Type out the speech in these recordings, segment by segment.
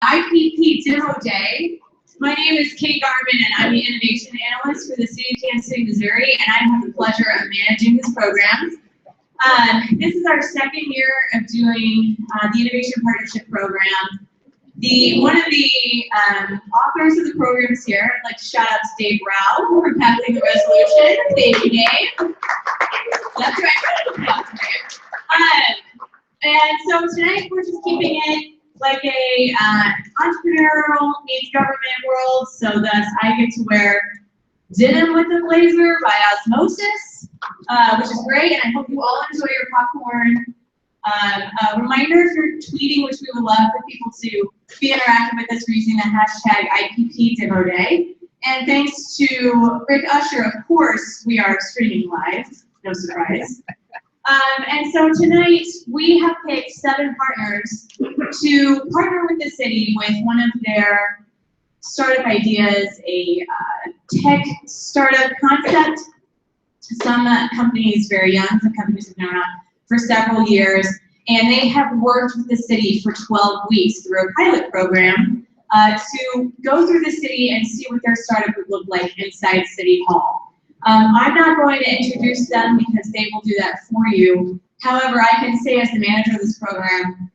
IPP Demo Day. My name is Kate Garvin, and I'm the Innovation Analyst for the City of Kansas City, Missouri, and I have the pleasure of managing this program. This is our second year of doing the Innovation Partnership Program. One of the authors of the program is here. I'd like to shout out to Dave Rao for passing the resolution. Thank you, Dave. That's right. And so tonight we're just keeping it like a entrepreneurial meets government world. So thus I get to wear denim with a blazer by osmosis, which is great. And I hope you all enjoy your popcorn. Reminder if you're tweeting, which we would love for people to be interactive with us, we're using the hashtag IPP Demo Day. And thanks to Rick Usher, of course, we are streaming live. No surprise. And so tonight we have picked 7 partners to partner with the city with one of their startup ideas, a tech startup concept. Some companies very young, some companies have been around for several years, and they have worked with the city for 12 weeks through a pilot program to go through the city and see what their startup would look like inside City Hall. I'm not going to introduce them because they will do that for you. However, I can say as the manager of this program,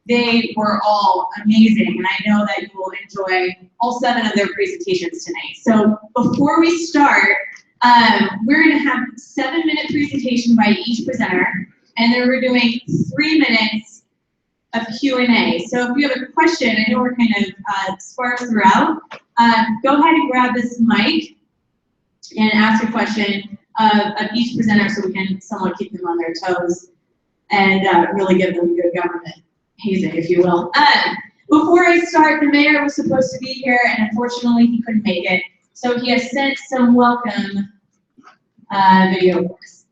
they were all amazing, and I know that you will enjoy all 7 of their presentations tonight. So before we start, we're going to have a 7-minute presentation by each presenter, and then we're doing 3 minutes of Q&A. So if you have a question, I know we're kind of sparse throughout, go ahead and grab this mic and ask a question of each presenter so we can somewhat keep them on their toes and really give them good government hazing, if you will. Before I start, the mayor was supposed to be here, and unfortunately he couldn't make it. So he has sent some welcome video for us.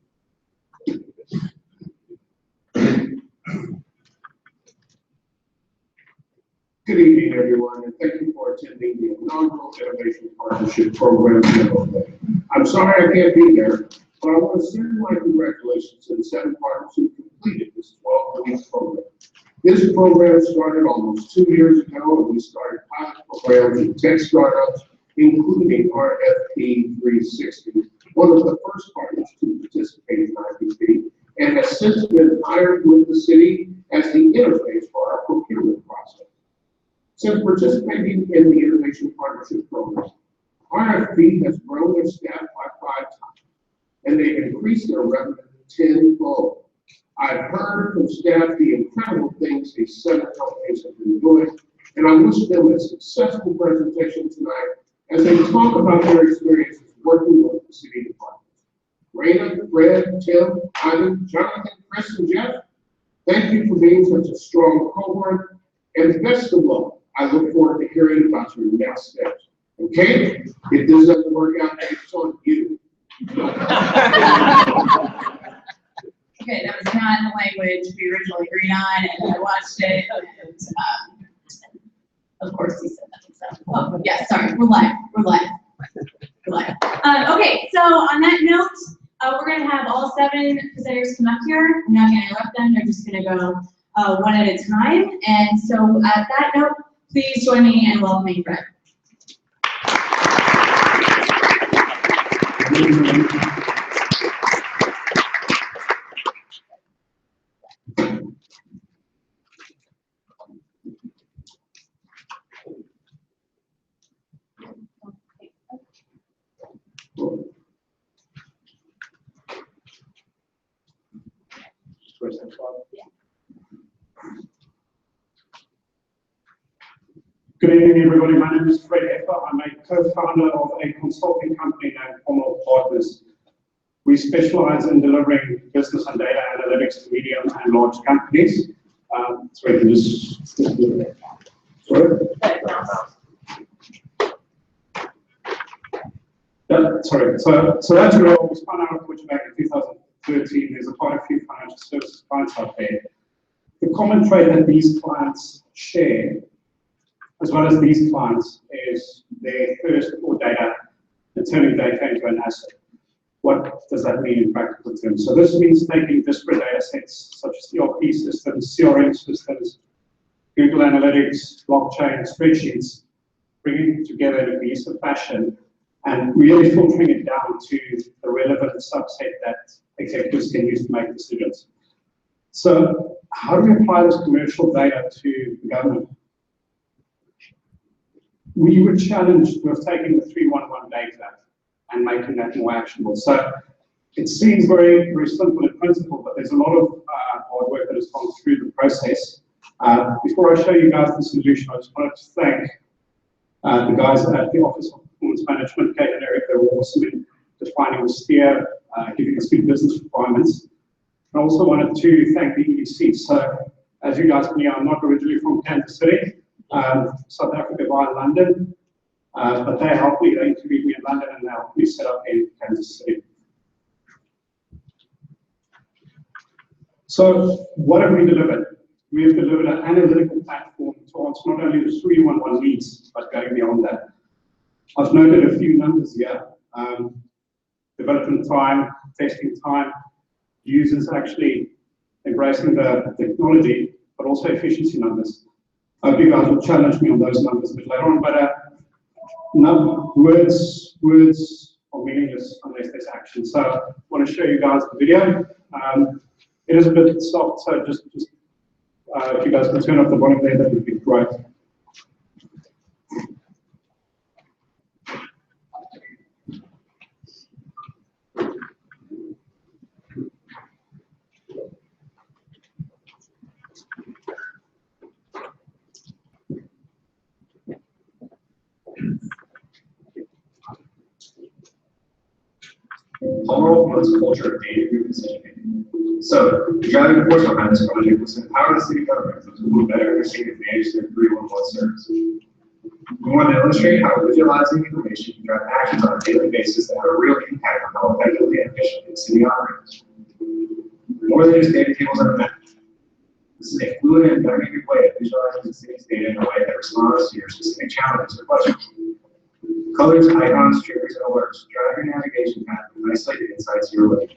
Good evening, everyone, and thank you for attending the inaugural Innovation Partnership Program Demo Day. I'm sorry I can't be there, but I want to send my congratulations to the 7 partners who completed this 12-week program. This program started almost 2 years ago, and we started pilot programs with tech startups, including RFP 360, one of the first partners to participate in IPP, and has since been hired with the city as the interface for our procurement process. Since participating in the Innovation Partnership Program, RFP has grown their staff by 5 times, and they've increased their revenue 10-fold. I've heard from staff the incredible things these 7 companies have been doing, and I wish them a successful presentation tonight as they talk about their experiences working with the city departments. Raina, Fred, Tim, Ivan, Jonathan, Chris, and Jeff, thank you for being such a strong cohort, and best of luck. I look forward to hearing about your next steps. Okay? If this doesn't work out, it's on you. Okay, that was not the language we originally agreed on, and I watched it, and of course he said that. So, oh, yeah, sorry, we're live. Okay, so on that note, we're going to have all 7 presenters come up here. I'm not going to interrupt them, they're just going to go one at a time. And so at that note, please join me in welcoming Fred. Good evening, everybody. My name is Fred Effer. I'm a co-founder of a consulting company named Cornwall Partners. We specialize in delivering business and data analytics to medium and large companies. So we can just sorry. So that's where we spun out of which back in 2013. There's quite a few financial services clients out there. The common trait that these clients share, as well as these clients, is their thirst for data and turning data into an asset. What does that mean in practical terms? So this means taking disparate data sets such as ERP systems, CRM systems, Google Analytics, blockchain, spreadsheets, bringing it together in a cohesive fashion and really filtering it down to the relevant subset that executives can use to make decisions. So how do we apply this commercial data to the government? We were challenged with taking the 311 data and making that more actionable. So it seems very, very simple in principle, but there's a lot of hard work that has gone through the process. Before I show you guys the solution, I just wanted to thank the guys at the Office of Performance Management, Kate and Eric. They were awesome in defining the steer, giving us good business requirements. I also wanted to thank the EDC. So as you guys know, I'm not originally from Kansas City, South Africa via London, but they helped me, they interviewed me in London and they helped me set up in Kansas City. So what have we delivered? We have delivered an analytical platform to answer not only the 311 needs, but going beyond that. I've noted a few numbers here. Development time, testing time, users actually embracing the technology, but also efficiency numbers. I hope you guys will challenge me on those numbers a bit later on, but no, words are meaningless unless there's action. So I want to show you guys the video. It is a bit soft, so just if you guys can turn off the volume there, that would be great. Palmerall promotes a culture of data-driven decision-making. So, the driving force behind this project was to empower the city government to better understand and manage their 311 service. We want to illustrate how visualizing information can drive actions on a daily basis that have a real impact on how effectively and efficiently the city operates. More than just data tables on a map. This is a fluid and dynamic way of visualizing the city's data in a way that responds to your specific challenges or questions. Colors, icons, triggers, and alerts drive your navigation path and isolated insights your way.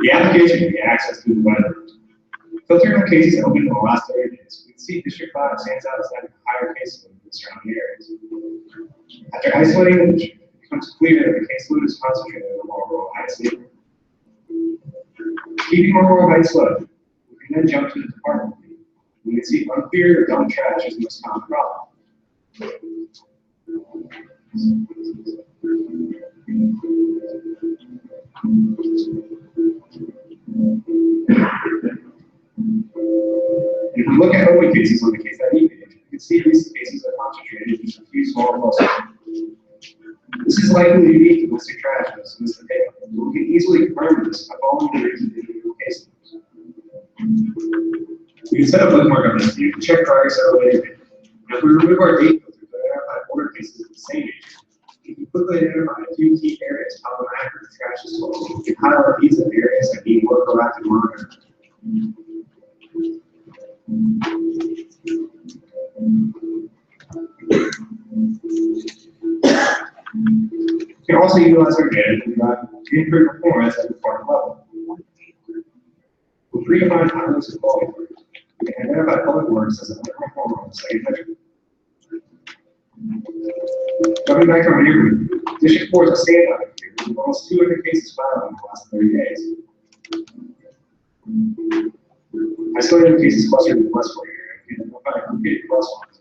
The application can be accessed through the weather. Filtering on cases open in the last 30 days, we can see District 5 stands out as having a higher case load than surrounding areas. After isolating the district, it becomes clear that the case load is concentrated in the Marlboro Heights neighborhood. Keeping Marlboro Heights low, we can then jump to the department view. We can see uncleared or dumped trash as the most common problem. If we look at open cases on the case ID page, you can see these cases are concentrated in just a few small clusters. This is likely unique to domestic trash and domestic paper, but we can easily confirm this by following the reasons individual cases. We can set a bookmark on this view to check progress at a later date. Now, if we remove our date filter to identify order cases of the same age, we can quickly identify a few key areas problematic with trash disposal. We can highlight these as areas that need more proactive monitoring. We can also utilize our data to improve performance at the department level. With predefined timeless and quality work, we can identify public works as an underperformer on the second measure. Jumping back to our neighborhood, District 4 is a standout here, with almost 200 cases filed in the last 30 days. Isolated cases clustered in the Westport area can identify completed clusters.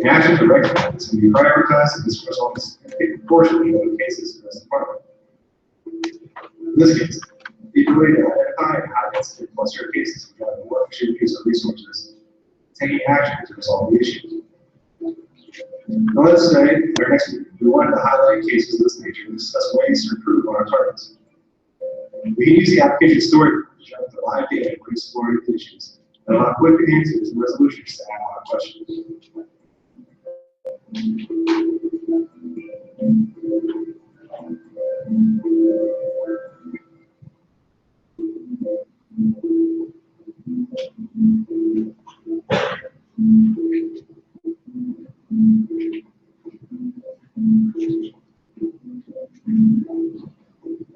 The actions to rectify this can be prioritized and dispersed almost proportionally over cases in this department. In this case, the ability to identify and high-density cluster of cases can drive a more efficient use of resources, taking action to resolve the issues. Now let's say, our next week, we wanted to highlight cases of this nature and discuss ways to improve on our targets. We can use the application story to show the live data for exploring issues and allow quick answers and resolutions to ad hoc questions.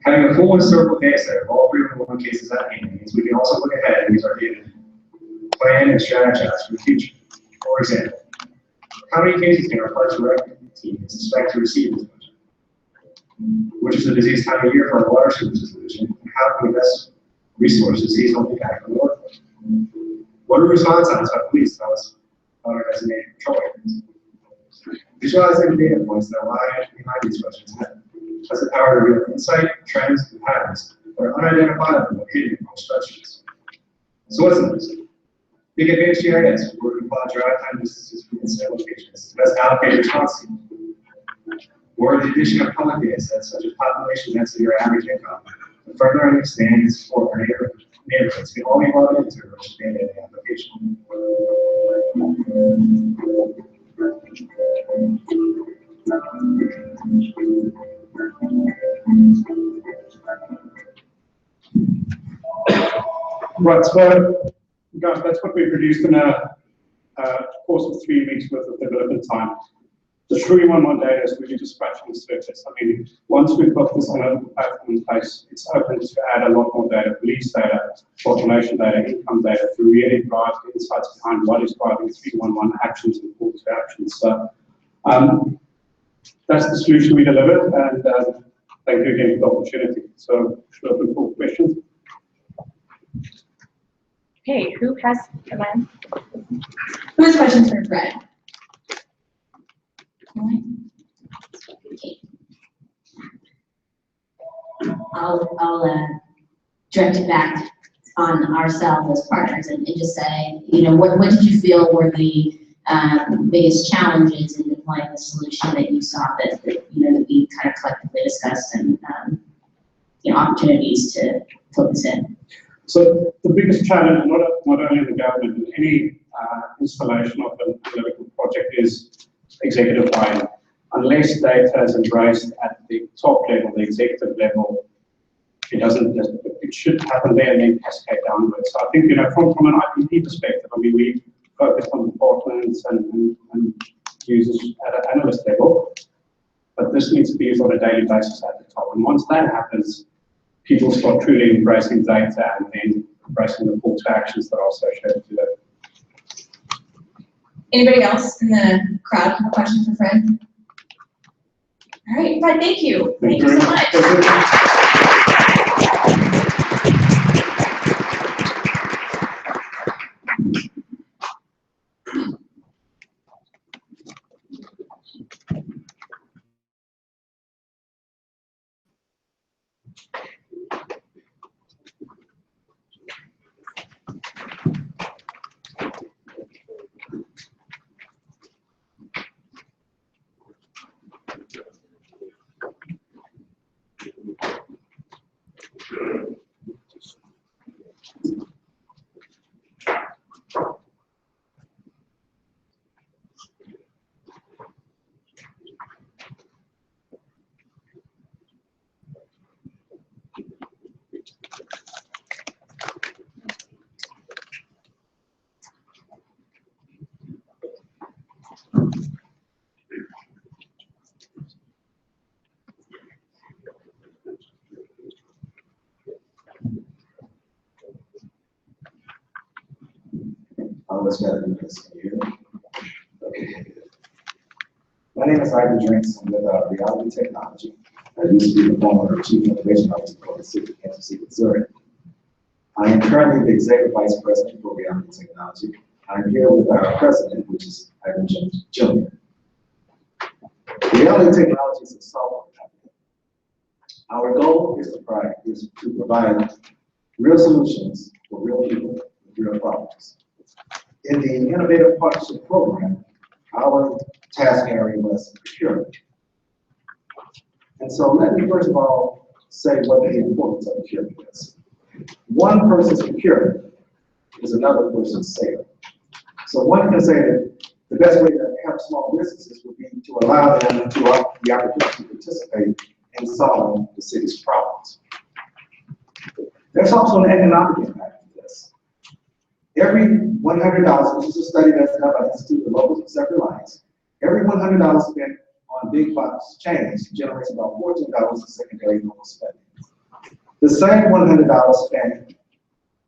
Having a full historical data set of all 311 cases at hand means we can also look ahead and use our data to plan plan and strategize for the future. For example, how many cases can our Parks and Rec team expect to receive this budget? Which is the busiest time of year for our water services division, and how can we best resource seasonal impact on the workforce? What are response times by police tell us about our designated patrol areas? Visualizing data points that lie behind these questions has the power to reveal insight, trends, and patterns that are unidentifiable but hidden among spreadsheets. So what's next? Big advanced GIS, where we can plot drive time distances from incident locations to best allocate response teams. Or the addition of public data sets such as population density or average income to further understand and support our neighborhoods can all be brought into a rich data application. Right, so guys, that's what we produced in a course of 3 weeks worth of development time. The 311 data is really just scratching the surface. I mean, once we've got this analytical platform in place, it's open to add a lot more data, police data, population data, income data, to really drive the insights behind what is driving 311 actions and call to actions. So that's the solution we delivered, and thank you again for the opportunity. So, should open for questions. Okay, who has command? Who has questions for Fred? I'll direct it back on ourselves as partners and just say, you know, what did you feel were the biggest challenges in deploying the solution that you saw that you know that we kind of collectively discussed, and you know, opportunities to focus in? So the biggest challenge, not only in the government, in any installation of an analytical project, is executive buy-in. Unless data is embraced at the top level, the executive level, it should happen there and then cascade downwards. So I think, you know, from an IPP perspective, I mean, we focus on departments and users at an analyst level, but this needs to be used on a daily basis at the top. And once that happens, people start truly embracing data and then embracing the call to actions that are associated with it. Anybody else in the crowd have a question for Fred? All right, Fred, thank you. Thank you so much. Let's go ahead this here. Okay. My name is Ivan Drinks. I'm with Reality Technology. I used to be the former Chief Innovation Officer for the City of Kansas City, Missouri. I am currently the Executive Vice President for Reality Technology. I'm here with our President, which is Ivan Jones Jr. Reality Technology is a software company. Our goal is to provide real solutions for real people with real problems. In the Innovative Partnership Program, our task area was procurement. And so let me first of all say what the importance of procurement is. One person's procurement is another person's sale. So one can say that the best way to help small businesses would be to allow them to have the opportunity to participate in solving the city's problems. There's also an economic impact to this. Every $100, which is a study that's done by the Institute of Local and Separate Lines, every $100 spent on big box chains generates about $14 in secondary local spending. The same $100 spent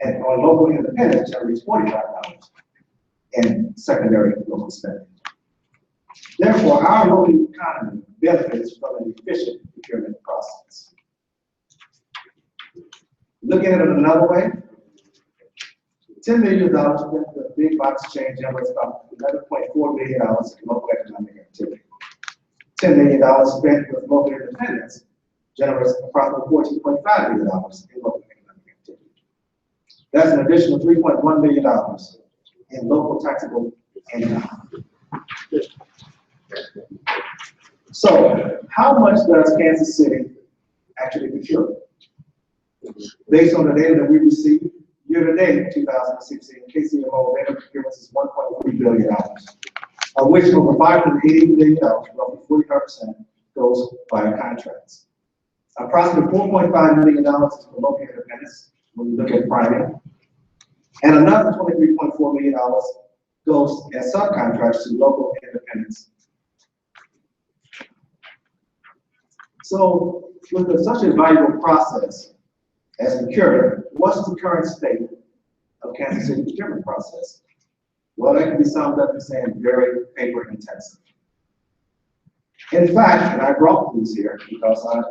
on local independents generates $45 and secondary local spending. Therefore, our local economy benefits from an efficient procurement process. Looking at it another way, $10 million spent with big box chain generates about $11.4 million in local economic activity. $10 million spent with local independence generates approximately $14.5 million in local economic activity. That's an additional $3.1 million in local taxable income. So, how much does Kansas City actually procure? Based on the data that we received, year-to-date, 2016, KCMO data procurements is $1.3 billion, of which over $580 million, roughly 45%, goes via contracts. Approximately $4.5 million is for local independence, when you look at private, and another $23.4 million goes as subcontracts to local independents. So, with such a valuable process as procurement, what's the current state of Kansas City procurement process? Well, that can be summed up in saying very paper intensive. In fact, and I brought these here because I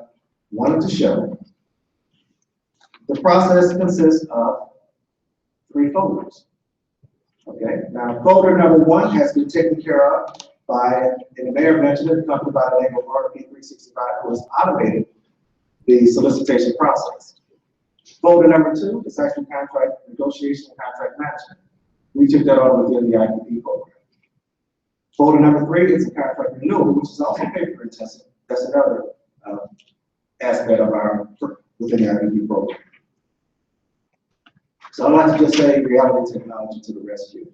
wanted to show, the process consists of 3 folders. Okay, now folder number 1 has been taken care of by, and the mayor mentioned it, a company by the name of RP 365, who has automated the solicitation process. Folder number 2 is actually contract negotiation and contract management. We took that on within the IPP program. Folder number 3 is a contract renewal, which is also paper intensive. That's another aspect of our within the IPP program. So I'd like to just say reality technology to the rescue.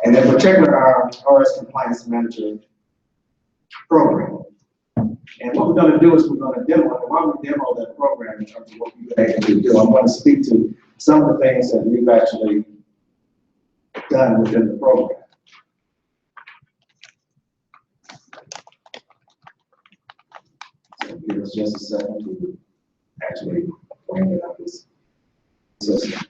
And in particular, our RS Compliance Manager program. And what we're going to do is we're going to demo it. While we demo that program in terms of what we've been able to do, I'm going to speak to some of the things that we've actually done within the program. So give us just a second to actually bring it up this system.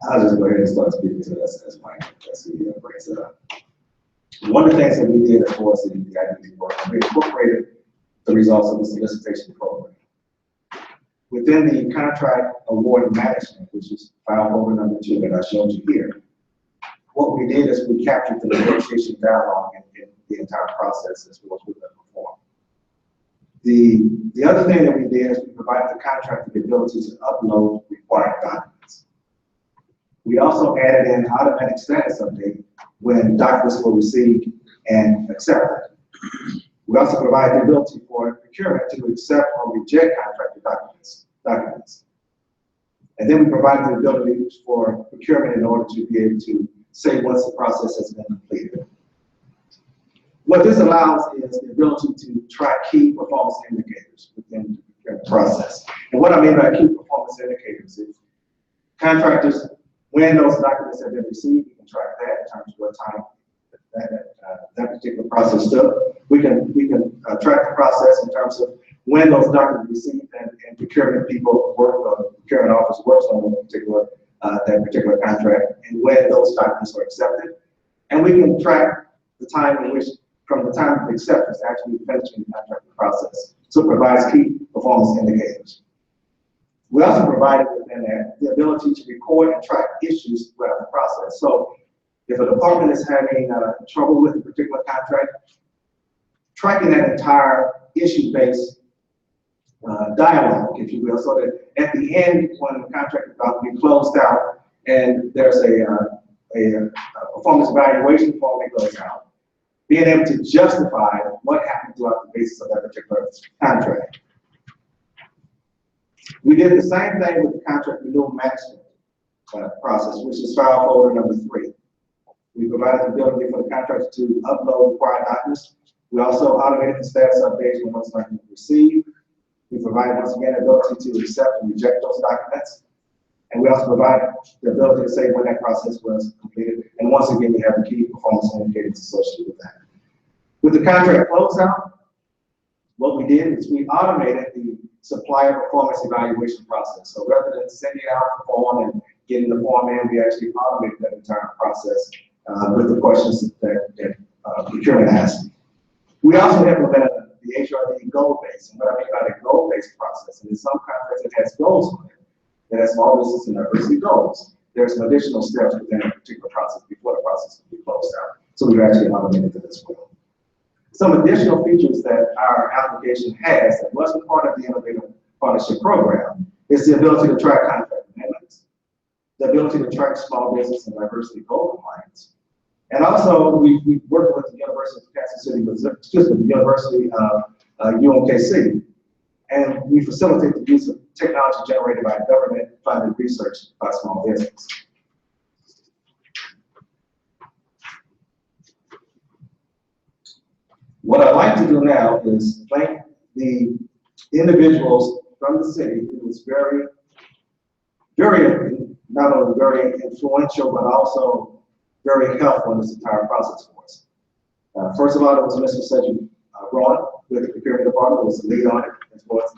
I'll just go ahead and start speaking to this as Mike, as he brings it up. One of the things that we did, of course, in the IPP program, we incorporated the results of the solicitation program. Within the contract award management, which is file folder number 2 that I showed you here, what we did is we captured the negotiation dialogue in the entire process as well as we perform. The other thing that we did is we provided the contractor the ability to upload required documents. We also added in automatic status update when documents were received and accepted. We also provide the ability for procurement to accept or reject contractor documents. And then we provide the ability for procurement in order to be able to say once the process has been completed. What this allows is the ability to track key performance indicators within the procurement process. And what I mean by key performance indicators is contractors, when those documents have been received, we can track that in terms of what time that particular process took. We can track the process in terms of when those documents are received and procurement people work, procurement office works on a particular that particular contract and when those documents are accepted. And we can track the time in which, from the time of acceptance to actually finishing the contract process. So it provides key performance indicators. We also provided within that the ability to record and track issues throughout the process. So if a department is having trouble with a particular contract, tracking that entire issue-based dialogue, if you will, so that at the end, when the contract is about to be closed out and there's a performance evaluation form that goes out, being able to justify what happened throughout the basis of that particular contract. We did the same thing with the contract renewal management process, which is file folder number 3. We provided the ability for the contractors to upload required documents. We also automated the status updates when those documents were received. We provided, once again, the ability to accept and reject those documents. And we also provide the ability to say when that process was completed. And once again, we have the key performance indicators associated with that. With the contract closeout, what we did is we automated the supplier performance evaluation process. So rather than sending out the form and getting the form in, we actually automated that entire process with the questions that procurement asked. We also implemented the HRD goal-based. And what I mean by the goal-based process, and in some contracts it has goals on it. That has small business and diversity goals. There are some additional steps within a particular process before the process can be closed out. So we've actually automated that as well. Some additional features that our application has that wasn't part of the Innovative Partnership Program is the ability to track contract amendments, the ability to track small business and diversity goal compliance. And also, we worked with the University of Kansas City, the University of UMKC, and we facilitate the use of technology generated by government-funded research by small business. What I'd like to do now is thank the individuals from the city who was very, not only very influential, but also very helpful in this entire process for us. First of all, it was Mr. Cedric Braun with the procurement department, who was the lead on it, as well as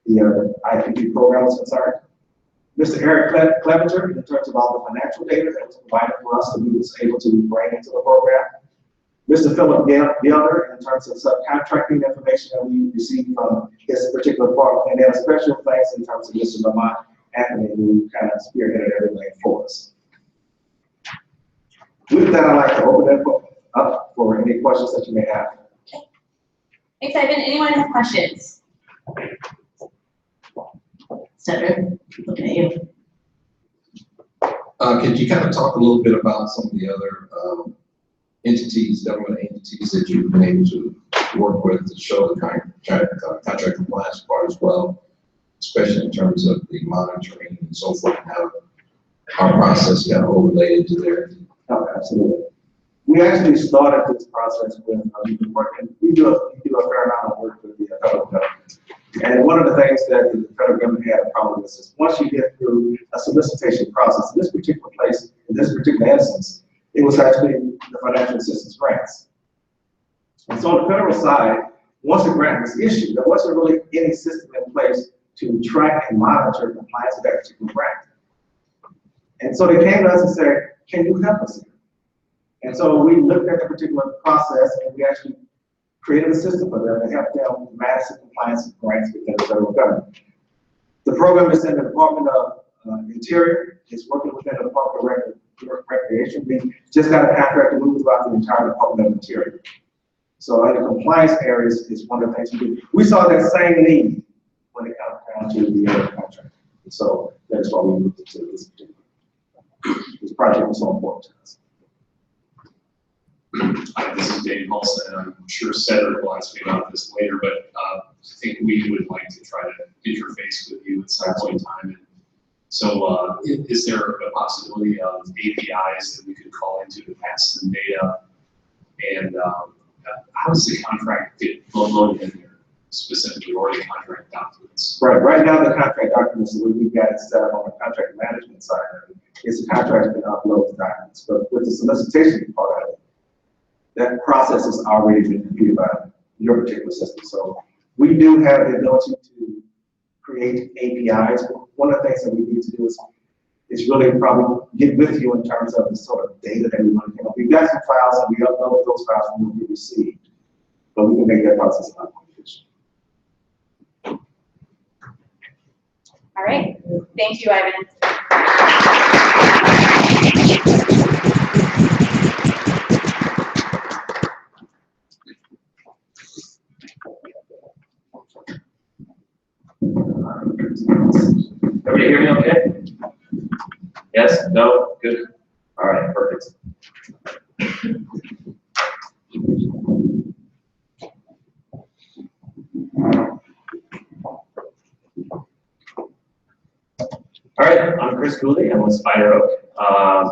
the IPP program was concerned. Mr. Eric Clevenger, in terms of all the financial data that was provided for us that we was able to bring into the program. Mr. Philip Gilder, in terms of subcontracting information that we received from his particular department, and then a special thanks in terms of Mr. Lamont Anthony, who kind of spearheaded everything for us. With that, I'd like to open it up for any questions that you may have. Thanks, Ivan. Anyone have questions? Cedric, looking at you. Could you kind of talk a little bit about some of the other entities, government entities that you've been able to work with to show the contract compliance part as well, especially in terms of the monitoring and so forth, and how our process got overlaid to their. Oh, absolutely. We actually started this process with, we do a fair amount of work with the federal government. And one of the things that the federal government had a problem with is once you get through a solicitation process, in this particular place, in this particular instance, it was actually the financial assistance grants. And so on the federal side, once a grant was issued, there wasn't really any system in place to track and monitor compliance with that particular grant. And so they came to us and said, can you help us here? And so we looked at the particular process and we actually created a system for them to help them manage the compliance with grants within the federal government. The program is in the Department of Interior. It's working within the Department of Recreation. We just got a contract to move throughout the entire Department of Interior. So in the compliance areas is one of the things we do. We saw that same need when it comes down to the other contract. And so that's why we moved into this particular. This project was so important to us. Hi, this is Dave Olson. I'm sure Cedric will ask me about this later, but I think we would like to try to interface with you at some point in time. And so is there a possibility of APIs that we could call into to pass some data? And how does the contract get loaded in there specifically, or the contract documents? Right now the contract documents, the way we've got it set up on the contract management side, is the contract can upload the documents. But with the solicitation part of it, that process has already been completed by your particular system. So we do have the ability to create APIs. One of the things that we need to do is is really probably get with you in terms of the sort of data that we want to get. We've got some files and we upload those files from what we received, but we can make that process a lot more efficient. All right, thank you, Ivan. Everybody hear me okay? Yes? No? Good? All right, perfect. All right, I'm Chris Cooley. I'm with Spider Oak,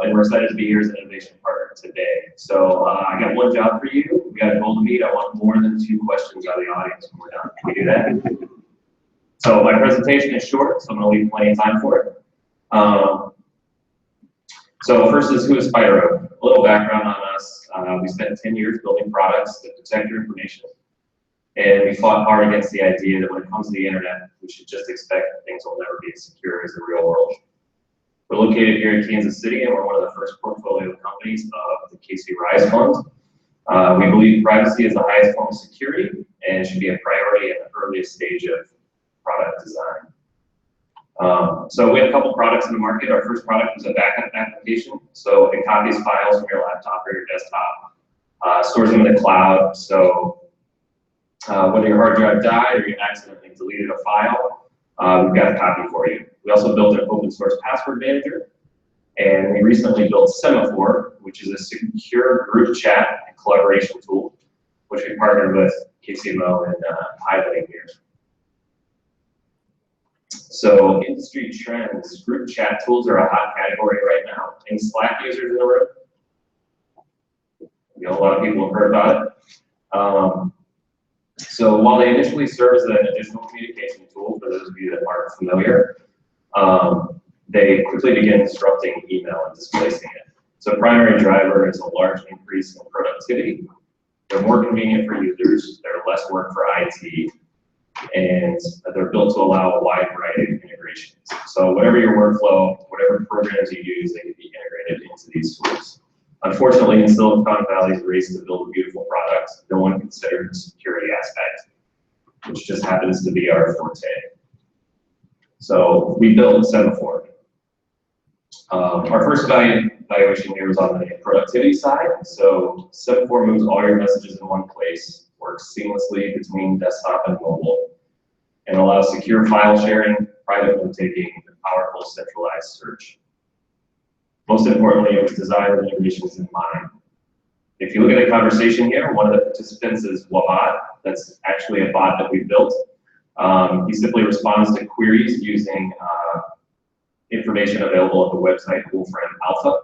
and we're excited to be here as an innovation partner today. So I got one job for you. We got a goal to meet. I want more than 2 questions out of the audience when we're done. Can we do that? So my presentation is short, so I'm going to leave plenty of time for it. So first is, who is Spider Oak? A little background on us. We spent 10 years building products that protect your information. And we fought hard against the idea that when it comes to the internet, we should just expect that things will never be as secure as the real world. We're located here in Kansas City, and we're one of the first portfolio companies of the KC Rise Fund. We believe privacy is the highest form of security and should be a priority at the earliest stage of product design. So we have a couple products in the market. Our first product is a backup application. So it copies files from your laptop or your desktop, stores them in the cloud. So whether your hard drive died or you accidentally deleted a file, we've got a copy for you. We also built an open source password manager, and we recently built Semaphore, which is a secure group chat and collaboration tool, which we partnered with KCMO and highlighting here. So industry trends, group chat tools are a hot category right now. Any Slack users in the room? You know, a lot of people have heard about it. So while they initially serve as an additional communication tool, for those of you that aren't familiar, they quickly begin disrupting email and displacing it. So primary driver is a large increase in productivity. They're more convenient for users, they're less work for IT, and they're built to allow a wide variety of integrations. So whatever your workflow, whatever programs you use, they can be integrated into these tools. Unfortunately, in Silicon Valley's race to build a beautiful product, no one considered the security aspect, which just happens to be our forte. So we built Semaphore. Our first evaluation here was on the productivity side. So Semaphore moves all your messages in one place, works seamlessly between desktop and mobile, and allows secure file sharing, private note taking, and powerful centralized search. Most importantly, it was designed with integrations in mind. If you look at the conversation here, one of the participants is Wabad. That's actually a bot that we built. He simply responds to queries using information available at the website Wolfram Alpha.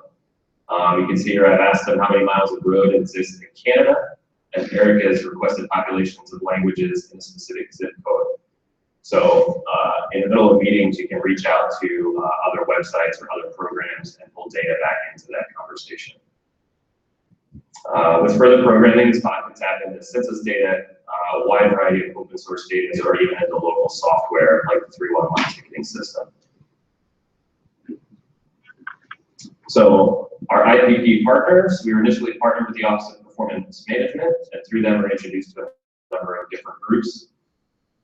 You can see here I've asked him how many miles of road exists in Canada, and Eric has requested populations of languages in a specific zip code. So in the middle of meetings, you can reach out to other websites or other programs and pull data back into that conversation. With further programming, this bot can tap into census data, a wide variety of open source data, or even into local software like the 311 ticketing system. So our IPP partners, we were initially partnered with the Office of Performance Management, and through them were introduced to a number of different groups.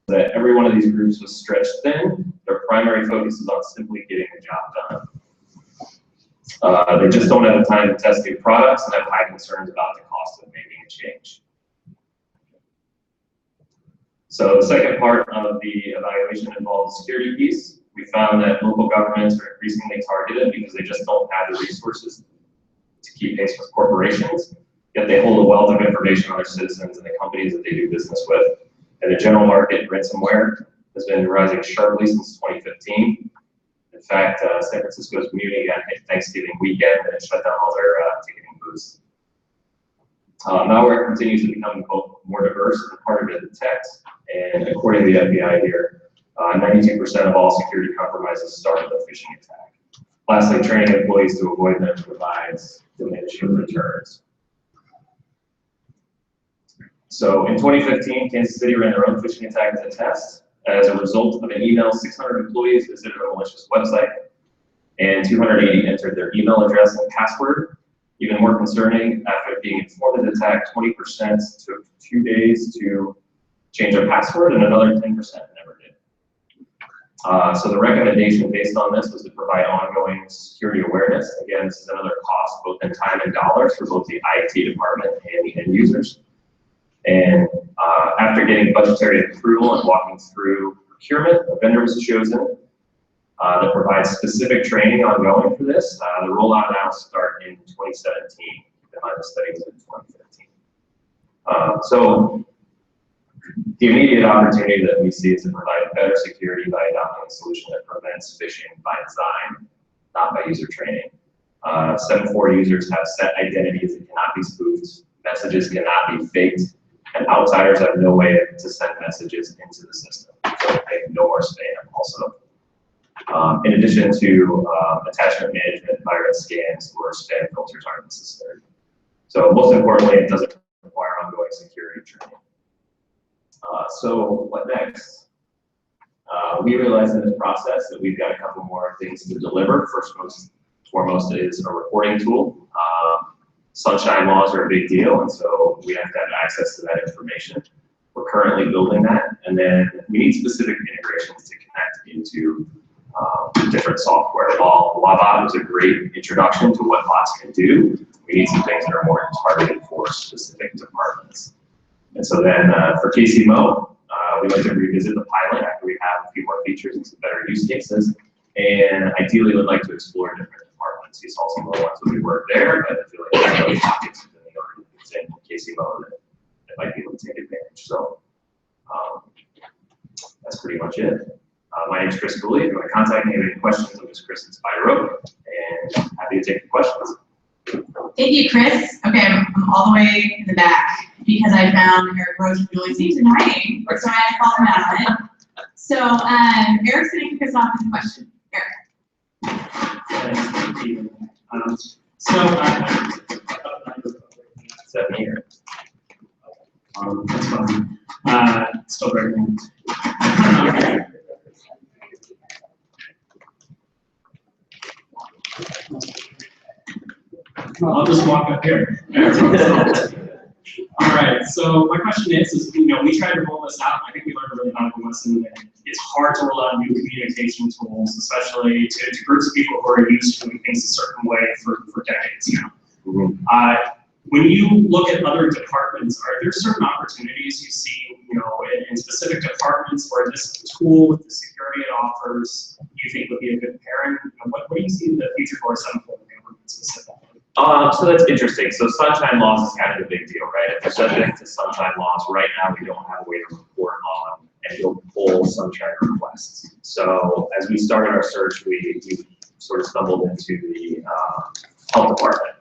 That every one of these groups was stretched thin. Their primary focus is on simply getting the job done. They just don't have the time to test new products and have high concerns about the cost of making a change. So the second part of the evaluation involved the security piece. We found that local governments are increasingly targeted because they just don't have the resources to keep pace with corporations, yet they hold a wealth of information on their citizens and the companies that they do business with. And the general market ransomware has been rising sharply since 2015. In fact, San Francisco's community had Thanksgiving weekend and shut down all their ticketing booths. Malware continues to become both more diverse and harder to detect. And according to the FBI here, 92% of all security compromises start with a phishing attack. Lastly, training employees to avoid them provides diminishing returns. So in 2015, Kansas City ran their own phishing attack as a test. As a result of an email, 600 employees visited a malicious website. and 280 entered their email address and password. Even more concerning, after being informed of the attack, 20% took 2 days to change their password, and another 10% never did. So the recommendation based on this was to provide ongoing security awareness. Again, this is another cost, both in time and dollars, for both the IT department and the end users. And after getting budgetary approval and walking through procurement, a vendor was chosen that provides specific training ongoing for this. The rollout now start in 2017. Keep in mind the studies in 2015. So the immediate opportunity that we see is to provide better security by adopting a solution that prevents phishing by design, not by user training. 7.4 users have set identities that cannot be spoofed, messages cannot be faked, and outsiders have no way to send messages into the system. So make no more spam also. In addition to attachment management, virus scans, or spam filters aren't necessary. So most importantly, it doesn't require ongoing security training. So what next? We realized in this process that we've got a couple more things to deliver. First, most foremost is a reporting tool. Sunshine laws are a big deal, and so we have to have access to that information. We're currently building that, and then we need specific integrations to connect into different software. While LawBot is a great introduction to what bots can do, we need some things that are more targeted for specific departments. And so then for KCMO, we like to revisit the pilot after we have a few more features and some better use cases. And ideally, would like to explore different departments. You saw some of the ones that we worked there, but I feel like there's other pockets within KCMO that might be able to take advantage. So that's pretty much it. My name is Chris Cooley. If you want to contact me, if you have any questions, I'm just Chris at Spyro, and happy to take the questions. Thank you, Chris. Okay, I'm all the way in the back because I found Eric Roach and Julie Seems in hiding, so I had to call them out on it. So Eric's going to kick us off with a question. Eric. Thank you. Seven years. That's fine. Still very long. I'll just walk up here. All right, so my question is, we tried to roll this out. I think we learned a really valuable lesson that it's hard to roll out new communication tools, especially to groups of people who are used to doing things a certain way for decades now. When you look at other departments, are there certain opportunities you see, in specific departments where this tool with the security it offers, you think would be a good pairing? What do you see in the future for some government specifically? So that's interesting. So sunshine laws is kind of a big deal, right? If you're subject to sunshine laws, right now we don't have a way to report on and go pull sunshine requests. So as we started our search, we sort of stumbled into the health department,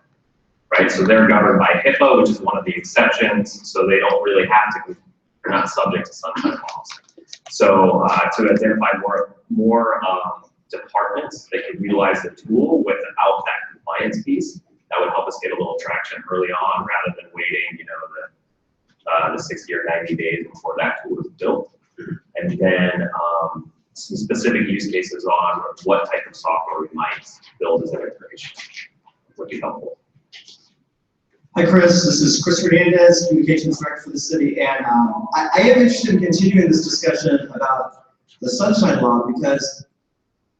right? So they're governed by HIPAA, which is one of the exceptions. So they don't really have to, they're not subject to sunshine laws. So to identify more departments that could utilize the tool without that compliance piece, that would help us get a little traction early on rather than waiting, the 60 or 90 days before that tool is built. And then some specific use cases on what type of software we might build as an integration would be helpful. Hi, Chris. This is Chris Hernandez, Communications Director for the city. And I am interested in continuing this discussion about the Sunshine Law because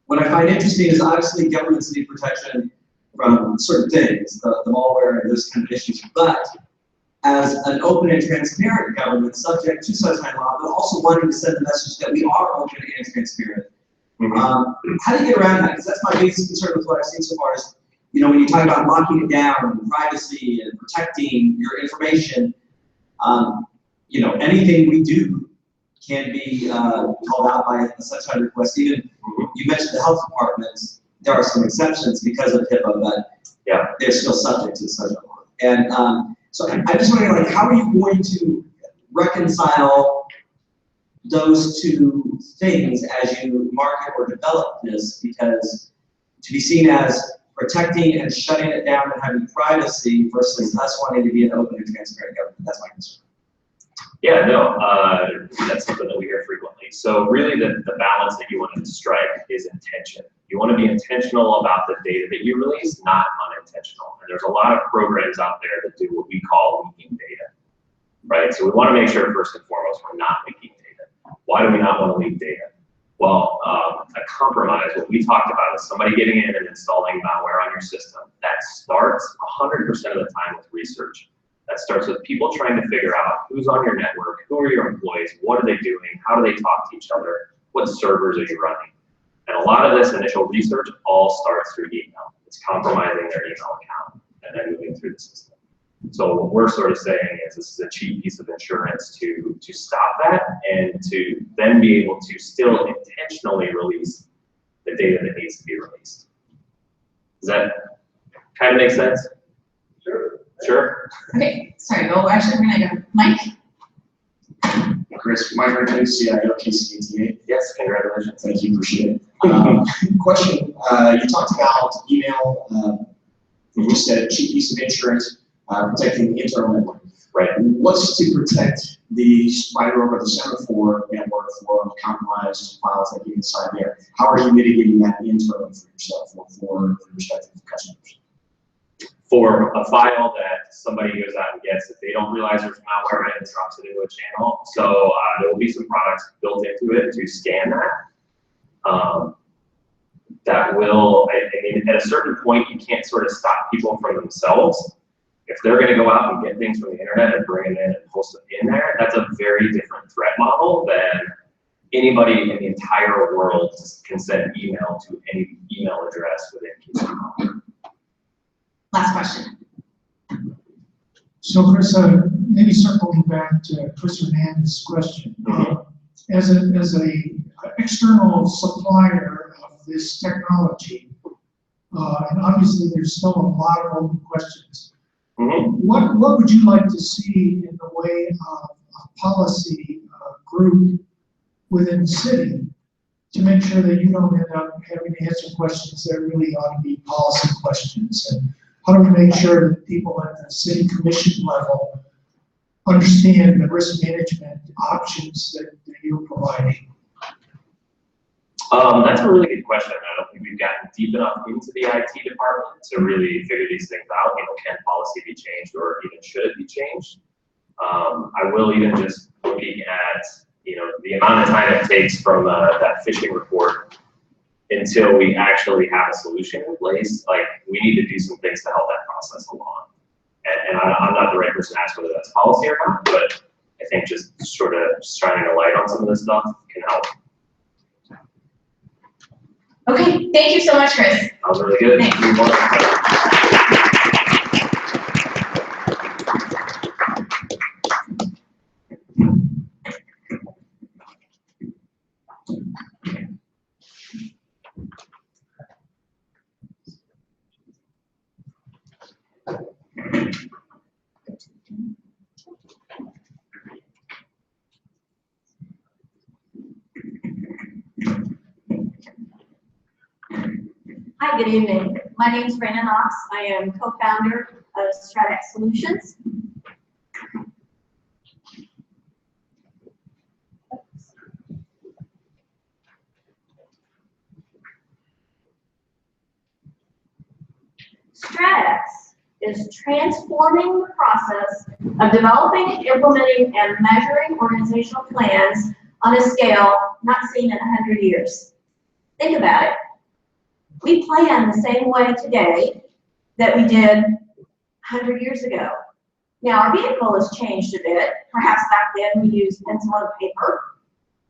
what I find interesting is obviously governments need protection from certain things, the malware and those kind of issues. But as an open and transparent government subject to Sunshine Law, but also wanting to send the message that we are open and transparent. How do you get around that? Because that's my biggest concern with what I've seen so far is, when you talk about locking it down and privacy and protecting your information, anything we do can be called out by a Sunshine request. Even you mentioned the health departments, there are some exceptions because of HIPAA, but they're still subject to the Sunshine Law. And so I'm just wondering, how are you going to reconcile those two things as you market or develop this? Because to be seen as protecting and shutting it down and having privacy versus us wanting to be an open and transparent government, that's my concern. Yeah, no, that's something that we hear frequently. So really the balance that you want to strike is intention. You want to be intentional about the data that you release, not unintentional. And there's a lot of programs out there that do what we call leaking data, right? So we want to make sure first and foremost we're not leaking data. Why do we not want to leak data? Well, a compromise, what we talked about is somebody getting in and installing malware on your system. That starts 100% of the time with research. That starts with people trying to figure out who's on your network, who are your employees, what are they doing, how do they talk to each other, what servers are you running? And a lot of this initial research all starts through email. It's compromising their email account and then moving through the system. So what we're sort of saying is this is a cheap piece of insurance to stop that and to then be able to still intentionally release the data that needs to be released. Does that kind of make sense? Sure. Sure. Okay, sorry, well, actually, we're gonna go, Mike? Chris, Mike Ridley, CIO, KCATA. Yes, congratulations. Thank you, appreciate it. Question, you talked about email, you just said cheap piece of insurance, protecting the internal network. Right. What's to protect the spider or the semaphore network from compromised files that get inside there? How are you mitigating that internally for yourself or for respective customers? For a file that somebody goes out and gets, if they don't realize there's malware in it, it drops it into a channel. So there will be some products built into it to scan that. That will, I mean, at a certain point, you can't sort of stop people from themselves. If they're going to go out and get things from the internet and bring them in and post them in there, that's a very different threat model than anybody in the entire world can send email to any email address within KCP. Last question. So Chris, maybe circling back to Chris Hernandez's question. As a external supplier of this technology, and obviously there's still a lot of open questions, what would you like to see in the way of a policy group within the city to make sure that you don't end up having to answer questions that really ought to be policy questions? And how do we make sure that people at the city commission level understand the risk management options that you're providing? That's a really good question. I don't think we've gotten deep enough into the IT department to really figure these things out. You know, can policy be changed or even should it be changed? I will even just looking at, you know, the amount of time it takes from that phishing report until we actually have a solution in place. Like, we need to do some things to help that process along. And I'm not the right person to ask whether that's policy or not, but I think just sort of shining a light on some of this stuff can help. Okay, thank you so much, Chris. That was really good. Hi, good evening. My name is Brandon Knox. I am co-founder of StratX Solutions. StratX is transforming the process of developing, implementing, and measuring organizational plans on a scale not seen in 100 years. Think about it. We plan the same way today that we did 100 years ago. Now, our vehicle has changed a bit. Perhaps back then we used pencil and paper,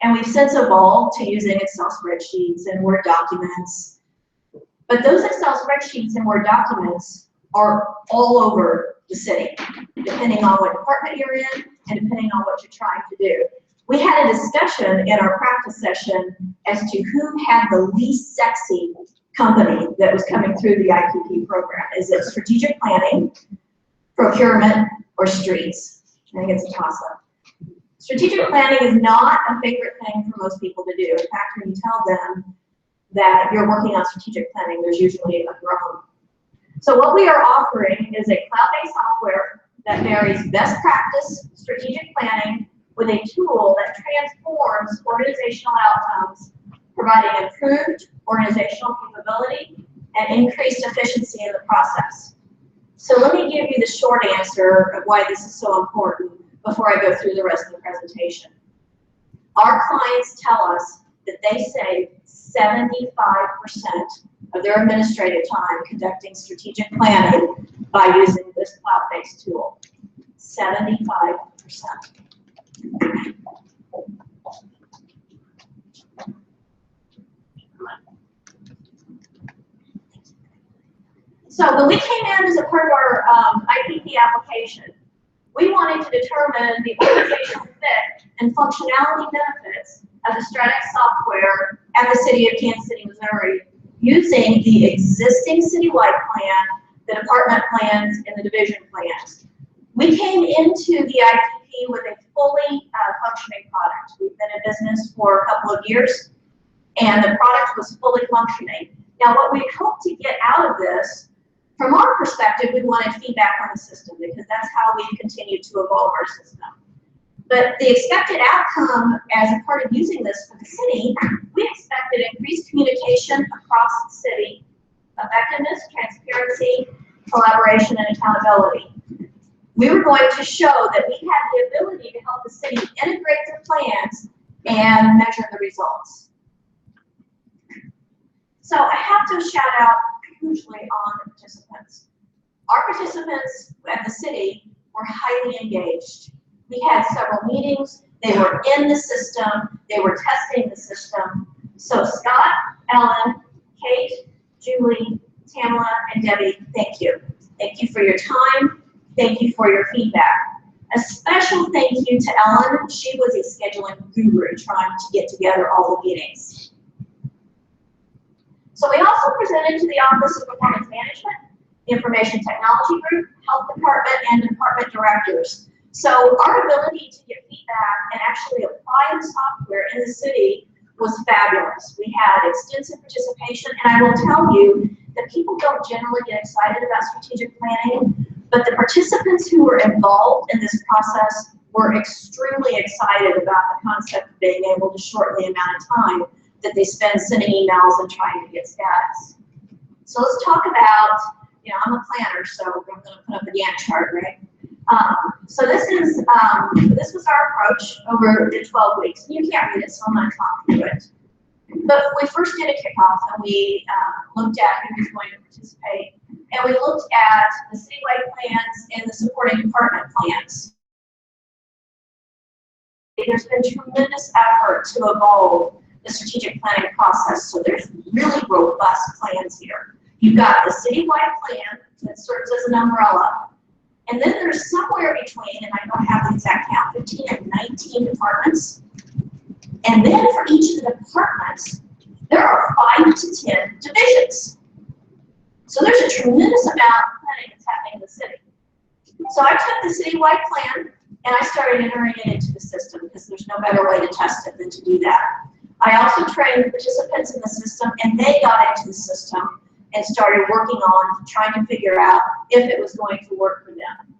and we've since evolved to using Excel spreadsheets and Word documents. But those Excel spreadsheets and Word documents are all over the city, depending on what department you're in and depending on what you're trying to do. We had a discussion in our practice session as to who had the least sexy company that was coming through the IQP program. Is it strategic planning, procurement, or streets? I think it's a toss-up. Strategic planning is not a favorite thing for most people to do. In fact, when you tell them that you're working on strategic planning, there's usually a groan. So what we are offering is a cloud-based software that marries best practice strategic planning with a tool that transforms organizational outcomes providing improved organizational capability and increased efficiency in the process. So let me give you the short answer of why this is so important before I go through the rest of the presentation. Our clients tell us that they save 75% of their administrative time conducting strategic planning by using this cloud-based tool. 75%. So when we came in as a part of our IPP application, we wanted to determine the organizational fit and functionality benefits of the StratX software at the City of Kansas City, Missouri, using the existing citywide plan, the department plans, and the division plans. We came into the IPP with a fully functioning product. We've been in business for a couple of years, and the product was fully functioning. Now, what we hope to get out of this, from our perspective, we wanted feedback on the system because that's how we've continued to evolve our system. But the expected outcome as a part of using this for the city, we expected increased communication across the city, effectiveness, transparency, collaboration, and accountability. We were going to show that we had the ability to help the city integrate their plans and measure the results. So I have to shout out hugely on the participants. Our participants at the city were highly engaged. We had several meetings. They were in the system. They were testing the system. So Scott, Ellen, Kate, Julie, Tamala, and Debbie, thank you. Thank you for your time. Thank you for your feedback. A special thank you to Ellen. She was a scheduling guru trying to get together all the meetings. So we also presented to the Office of Performance Management, the Information Technology Group, Health Department, and department directors. So our ability to get feedback and actually apply the software in the city was fabulous. We had extensive participation, and I will tell you that people don't generally get excited about strategic planning, but the participants who were involved in this process were extremely excited about the concept of being able to shorten the amount of time that they spend sending emails and trying to get status. So let's talk about, I'm a planner, so I'm going to put up a Gantt chart, right? So this was our approach over the 12 weeks. You can't read it, so I'm not talking to it. But we first did a kickoff, and we looked at who was going to participate, and we looked at the citywide plans and the supporting department plans. There's been tremendous effort to evolve the strategic planning process, so there's really robust plans here. You've got the citywide plan that serves as an umbrella, and then there's somewhere between, and I don't have the exact count, 15 and 19 departments. And then for each of the departments, there are 5 to 10 divisions. So there's a tremendous amount of planning that's happening in the city. So I took the citywide plan and I started entering it into the system because there's no better way to test it than to do that. I also trained the participants in the system, and they got into the system and started working on trying to figure out if it was going to work for them.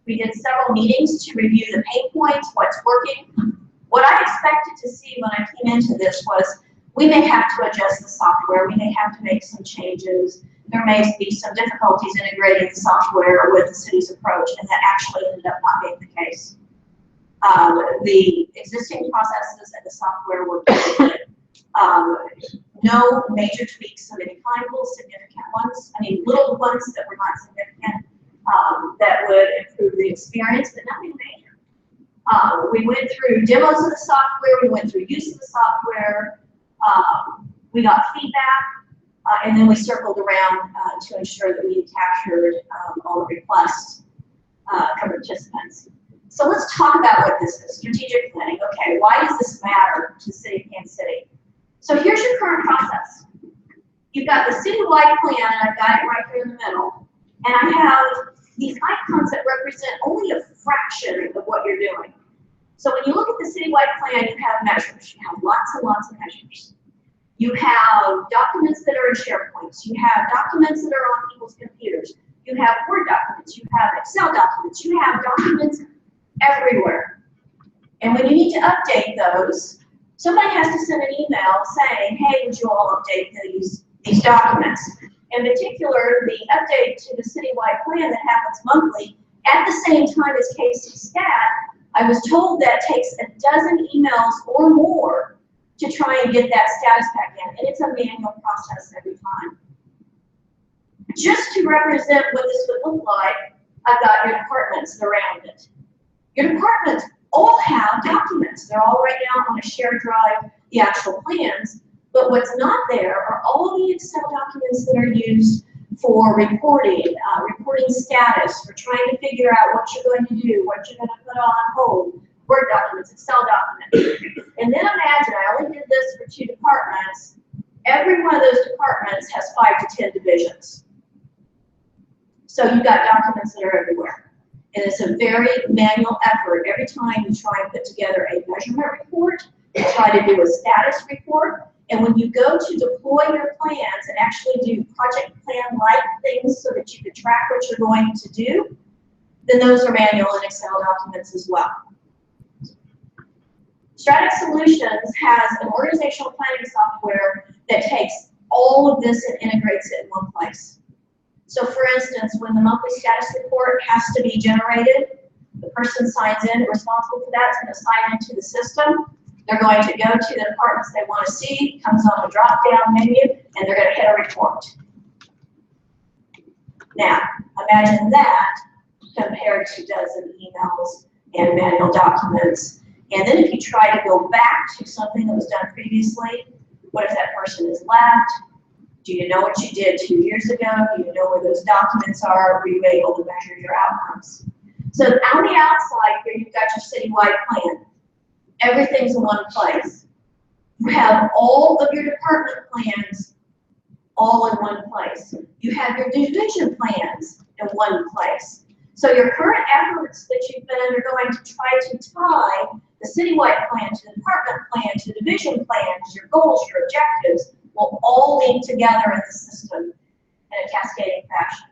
We did several meetings to review the pain points, what's working. What I expected to see when I came into this was we may have to adjust the software, we may have to make some changes, there may be some difficulties integrating the software with the city's approach, and that actually ended up not being the case. The existing processes and the software were pretty good. No major tweaks of any kind, little significant ones. I mean, little ones that were not significant that would improve the experience, but nothing major. We went through demos of the software, we went through use of the software, we got feedback, and then we circled around to ensure that we captured all the requests from participants. So let's talk about what this is, strategic planning. Okay, why does this matter to the city of Kansas City? So here's your current process. You've got the citywide plan, and I've got it right here in the middle. And I have these icons that represent only a fraction of what you're doing. So when you look at the citywide plan, you have measures. You have lots and lots of measures. You have documents that are in SharePoints. You have documents that are on people's computers. You have Word documents. You have Excel documents. You have documents everywhere. And when you need to update those, somebody has to send an email saying, hey, would you all update these documents? In particular, the update to the citywide plan that happens monthly at the same time as KC Stat, I was told that takes a dozen emails or more to try and get that status back in, and it's a manual process every time. Just to represent what this would look like, I've got your departments around it. Your departments all have documents. They're all right now on a shared drive, the actual plans, but what's not there are all the Excel documents that are used for reporting, reporting status, for trying to figure out what you're going to do, what you're going to put on hold, Word documents, Excel documents. And then imagine, I only did this for 2 departments. Every one of those departments has 5 to 10 divisions. So you've got documents that are everywhere. And it's a very manual effort. Every time you try and put together a measurement report, you try to do a status report, and when you go to deploy your plans and actually do project plan-like things so that you can track what you're going to do, then those are manual and Excel documents as well. Stratix Solutions has an organizational planning software that takes all of this and integrates it in one place. So for instance, when the monthly status report has to be generated, the person signs in, responsible for that, is going to sign into the system. They're going to go to the departments they want to see, comes on the drop-down menu, and they're going to hit a report. Now, imagine that compared to dozen emails and manual documents. And then if you try to go back to something that was done previously, what if that person is left? Do you know what you did 2 years ago? Do you know where those documents are? Were you able to measure your outcomes? So on the outside here, you've got your citywide plan. Everything's in one place. You have all of your department plans all in one place. You have your division plans in one place. So your current efforts that you've been undergoing to try to tie the citywide plan to the department plan to the division plans, your goals, your objectives, will all link together in the system in a cascading fashion.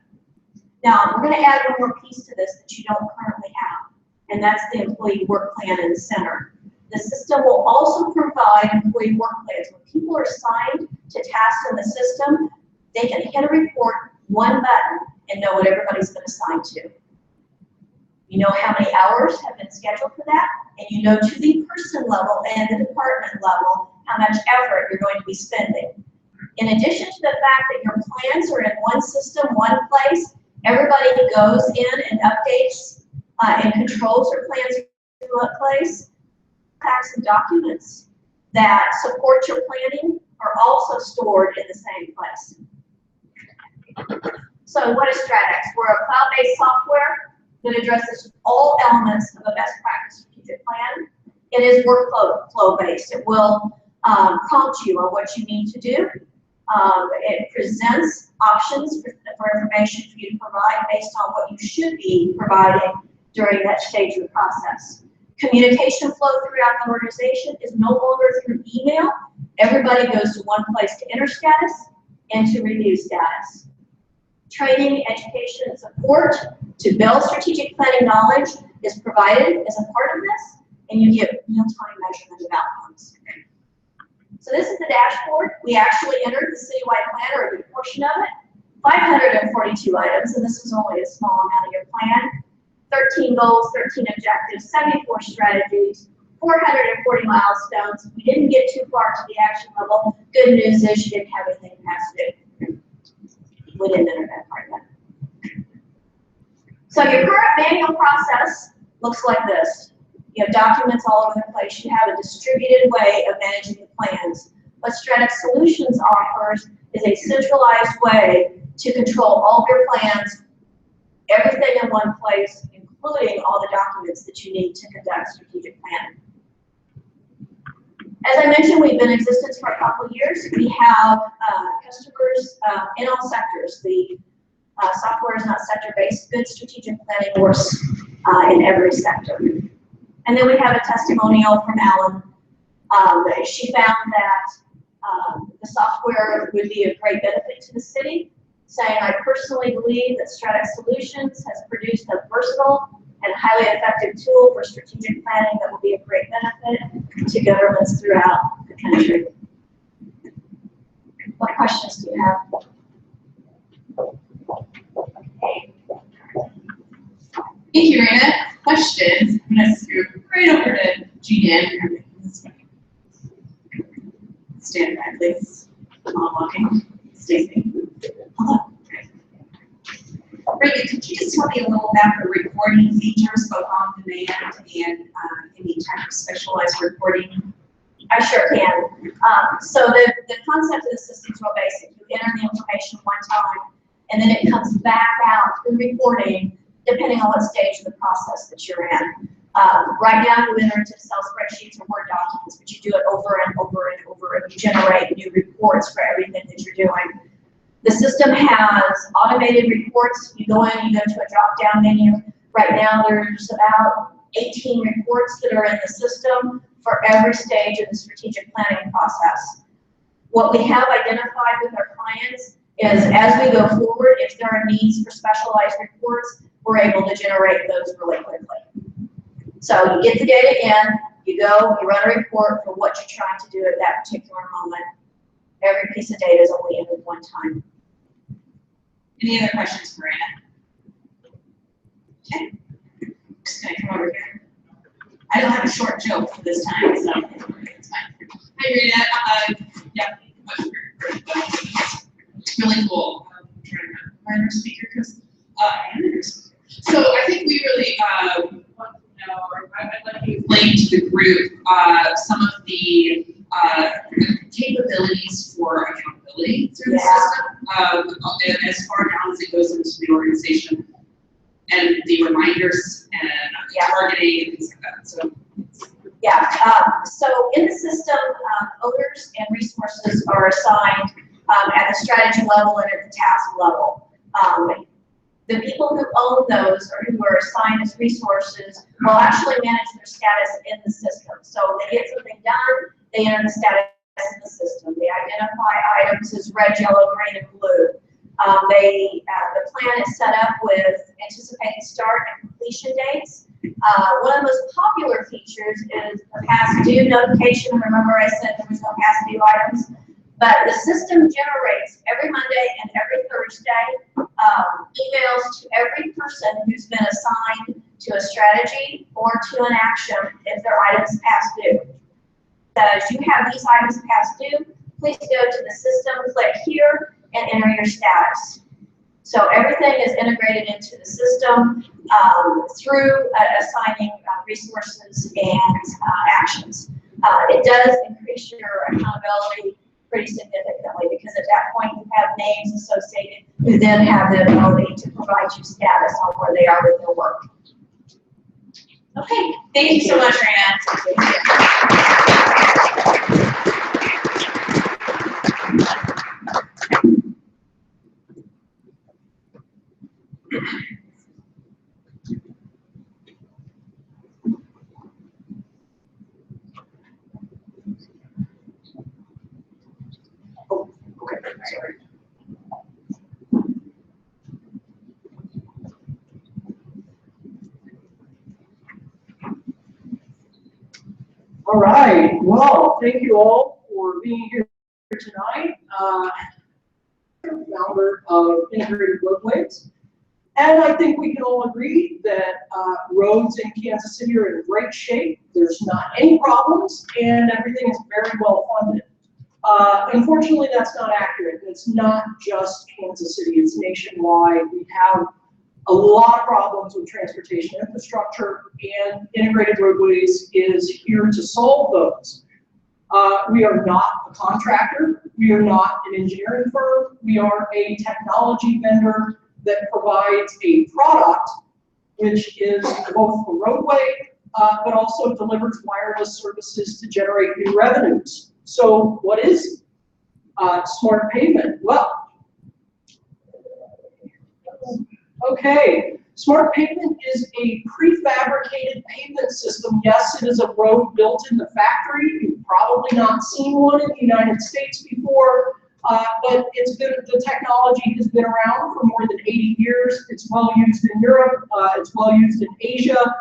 Now, we're going to add one more piece to this that you don't currently have, and that's the employee work plan in the center. The system will also provide employee work plans. When people are assigned to tasks in the system, they can hit a report, one button, and know what everybody's been assigned to. You know how many hours have been scheduled for that, and you know to the person level and the department level how much effort you're going to be spending. In addition to the fact that your plans are in one system, one place, everybody goes in and updates and controls their plans in one place. Facts and documents that support your planning are also stored in the same place. So what is Stratix? We're a cloud-based software that addresses all elements of a best practice strategic plan. It is workflow based. It will prompt you on what you need to do. It presents options for information for you to provide based on what you should be providing during that stage of the process. Communication flow throughout the organization is no longer through email. Everybody goes to one place to enter status and to review status. Training, education, and support to build strategic planning knowledge is provided as a part of this, and you get real-time measurement of outcomes. So this is the dashboard. We actually entered the citywide plan, or a good portion of it, 542 items, and this is only a small amount of your plan. 13 goals, 13 objectives, 74 strategies, 440 milestones. We didn't get too far to the action level. Good news is you didn't have anything past it. We didn't enter that part yet. So your current manual process looks like this. You have documents all over the place. You have a distributed way of managing the plans. What Stratix Solutions offers is a centralized way to control all of your plans, everything in one place, including all the documents that you need to conduct strategic planning. As I mentioned, we've been in existence for a couple of years. We have customers in all sectors. The software is not sector-based. Good strategic planning works in every sector. And then we have a testimonial from Ellen. She found that the software would be a great benefit to the city, saying, I personally believe that Stratix Solutions has produced a versatile and highly effective tool for strategic planning that will be of great benefit to governments throughout the country. What questions do you have? Thank you, Rena. Questions? I'm gonna scoot right over to Jean. Stand back, please. While walking. Stacy. Hello. Rena, could you just tell me a little about the reporting features, both on demand and any type of specialized reporting? I sure can. So the concept of the system is real basic. You enter the information one time, and then it comes back out through reporting, depending on what stage of the process that you're in. Right now, you enter into Excel spreadsheets or Word documents, but you do it over and over and over, and you generate new reports for everything that you're doing. The system has automated reports. You go in, you go to a drop-down menu. Right now, there's about 18 reports that are in the system for every stage of the strategic planning process. What we have identified with our clients is as we go forward, if there are needs for specialized reports, we're able to generate those really quickly. So you get the data in, you go, you run a report for what you're trying to do at that particular moment. Every piece of data is only entered one time. Any other questions for Rena? Okay. Just gonna come over here. I don't have a short joke for this time, so it's fine. Hi, Rena. Yeah. It's really cool. Minor speaker, because so I think we really want to know, or I'd like to explain to the group some of the capabilities for accountability through the system, and as far down as it goes into the organization, and the reminders and targeting and things like that. So. So in the system, owners and resources are assigned at the strategy level and at the task level. The people who own those or who are assigned as resources will actually manage their status in the system. So they get something done, they enter the status in the system. They identify items as red, yellow, green, and blue. The plan is set up with anticipated start and completion dates. One of the most popular features is the past due notification. Remember I said there was no past due items? But the system generates every Monday and every Thursday emails to every person who's been assigned to a strategy or to an action if their items past due. Says you have these items past due, please go to the system, click here, and enter your status. So everything is integrated into the system through assigning resources and actions. It does increase your accountability pretty significantly because at that point you have names associated who then have the ability to provide you status on where they are with their work. Okay, thank you so much, Rena. Sorry. All right, well, thank you all for being here tonight. Founder of Integrated Roadways. And I think we can all agree that roads in Kansas City are in great shape. There's not any problems and everything is very well funded. Unfortunately, that's not accurate. It's not just Kansas City, it's nationwide. We have a lot of problems with transportation infrastructure, and Integrated Roadways is here to solve those. We are not a contractor. We are not an engineering firm. We are a technology vendor that provides a product which is both a roadway, but also delivers wireless services to generate new revenues. So what is smart pavement? Well, okay, smart pavement is a prefabricated pavement system. Yes, it is a road built in the factory. You've probably not seen one in the United States before, but the technology has been around for more than 80 years. It's well used in Europe. It's well used in Asia.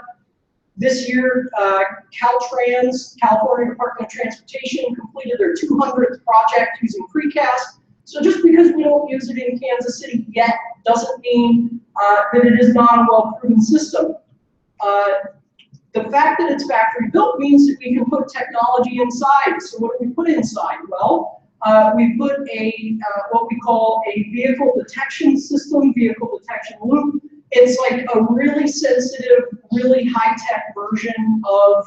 This year, Caltrans, California Department of Transportation, completed their 200th project using precast. So just because we don't use it in Kansas City yet doesn't mean that it is not a well-proven system. The fact that it's factory built means that we can put technology inside. So what do we put inside? Well, we put what we call a vehicle detection system, vehicle detection loop. It's like a really sensitive, really high-tech version of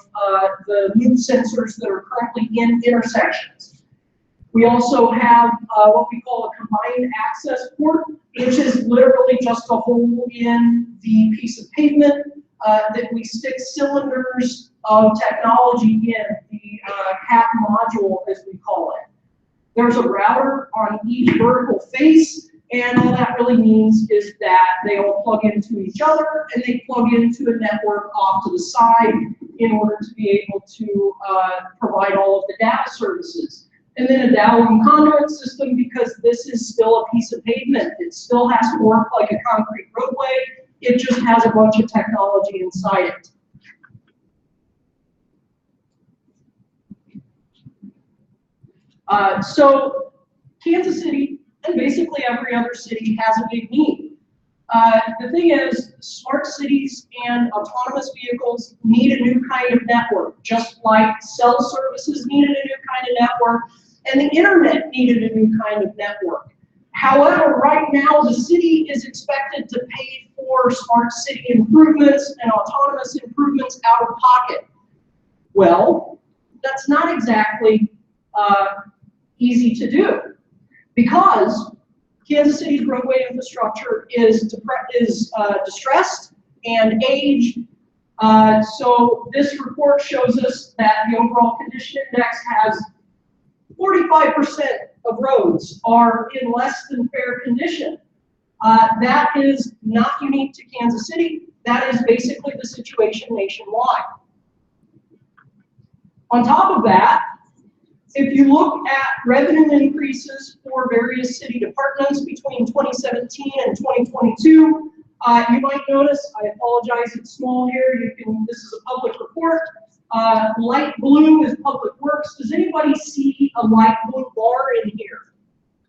the loop sensors that are currently in intersections. We also have what we call a combined access port, which is literally just a hole in the piece of pavement that we stick cylinders of technology in, the CAP module, as we call it. There's a router on each vertical face, and all that really means is that they all plug into each other, and they plug into a network off to the side in order to be able to provide all of the data services. And then a dowel conduit system, because this is still a piece of pavement. It still has to work like a concrete roadway. It just has a bunch of technology inside it. So Kansas City, and basically every other city, has a big need. The thing is, smart cities and autonomous vehicles need a new kind of network, just like cell services needed a new kind of network, and the internet needed a new kind of network. However, right now, the city is expected to pay for smart city improvements and autonomous improvements out of pocket. Well, that's not exactly easy to do, because Kansas City's roadway infrastructure is distressed and aged. So this report shows us that the overall condition index has 45% of roads are in less than fair condition. That is not unique to Kansas City. That is basically the situation nationwide. On top of that, if you look at revenue increases for various city departments between 2017 and 2022, you might notice, I apologize, it's small here, this is a public report. Light blue is Public Works. Does anybody see a light blue bar in here?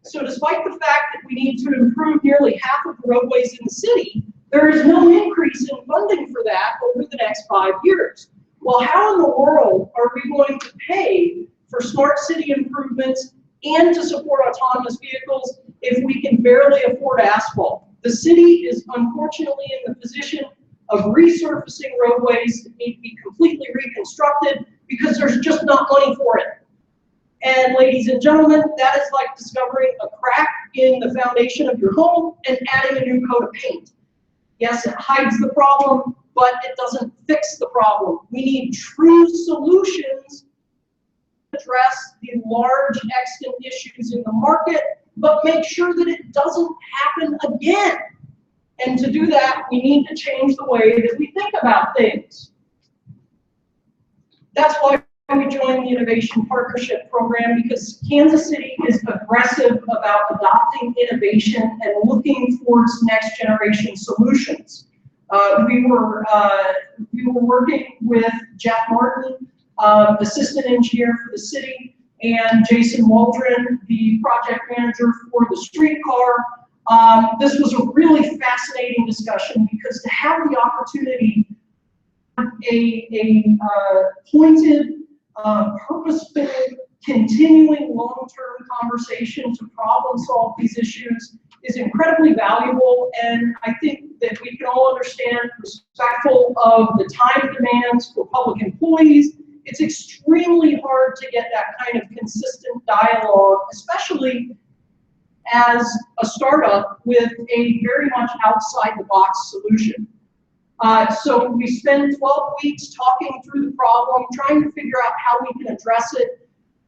So despite the fact that we need to improve nearly half of the roadways in the city, there is no increase in funding for that over the next 5 years. Well, how in the world are we going to pay for smart city improvements and to support autonomous vehicles if we can barely afford asphalt? The city is unfortunately in the position of resurfacing roadways that need to be completely reconstructed because there's just not money for it. And ladies and gentlemen, that is like discovering a crack in the foundation of your home and adding a new coat of paint. Yes, it hides the problem, but it doesn't fix the problem. We need true solutions to address the large extant issues in the market, but make sure that it doesn't happen again. And to do that, we need to change the way that we think about things. That's why we joined the Innovation Partnership Program, because Kansas City is aggressive about adopting innovation and looking towards next generation solutions. We were working with Jeff Martin, assistant engineer for the city, and Jason Waldron, the project manager for the streetcar. This was a really fascinating discussion, because to have the opportunity to have a pointed, purposeful, continuing long-term conversation to problem solve these issues is incredibly valuable, and I think that we can all understand, respectful of the time demands for public employees. It's extremely hard to get that kind of consistent dialogue, especially as a startup with a very much outside-the-box solution. So we spent 12 weeks talking through the problem, trying to figure out how we can address it.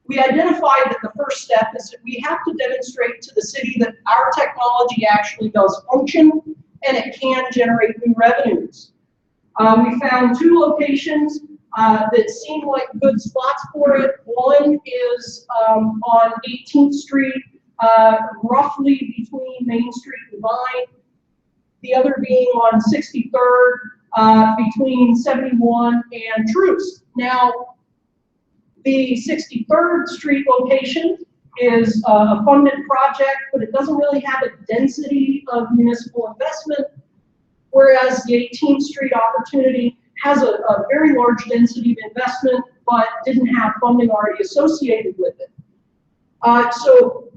We identified that the first step is that we have to demonstrate to the city that our technology actually does function and it can generate new revenues. We found 2 locations that seemed like good spots for it. One is on 18th Street roughly between Main Street and Vine. The other being on 63rd, between 71 and Truce. Now, the 63rd Street location is a funded project, but it doesn't really have a density of municipal investment, whereas the 18th Street opportunity has a very large density of investment, but didn't have funding already associated with it. So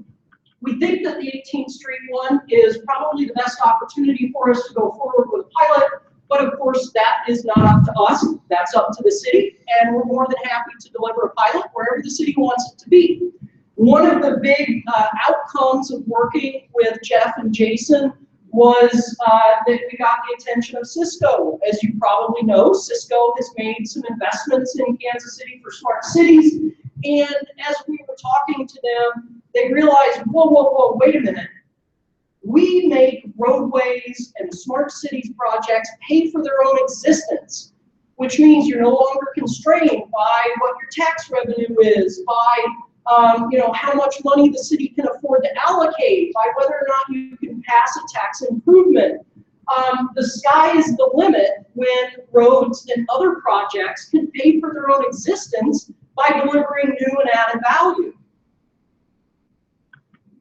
we think that the 18th Street one is probably the best opportunity for us to go forward with a pilot, but of course that is not up to us, that's up to the city, and we're more than happy to deliver a pilot wherever the city wants it to be. One of the big outcomes of working with Jeff and Jason was that we got the attention of Cisco. As you probably know, Cisco has made some investments in Kansas City for smart cities, and as we were talking to them, they realized, whoa, wait a minute. We make roadways and smart cities projects pay for their own existence, which means you're no longer constrained by what your tax revenue is, by how much money the city can afford to allocate, by whether or not you can pass a tax improvement. The sky is the limit when roads and other projects can pay for their own existence by delivering new and added value.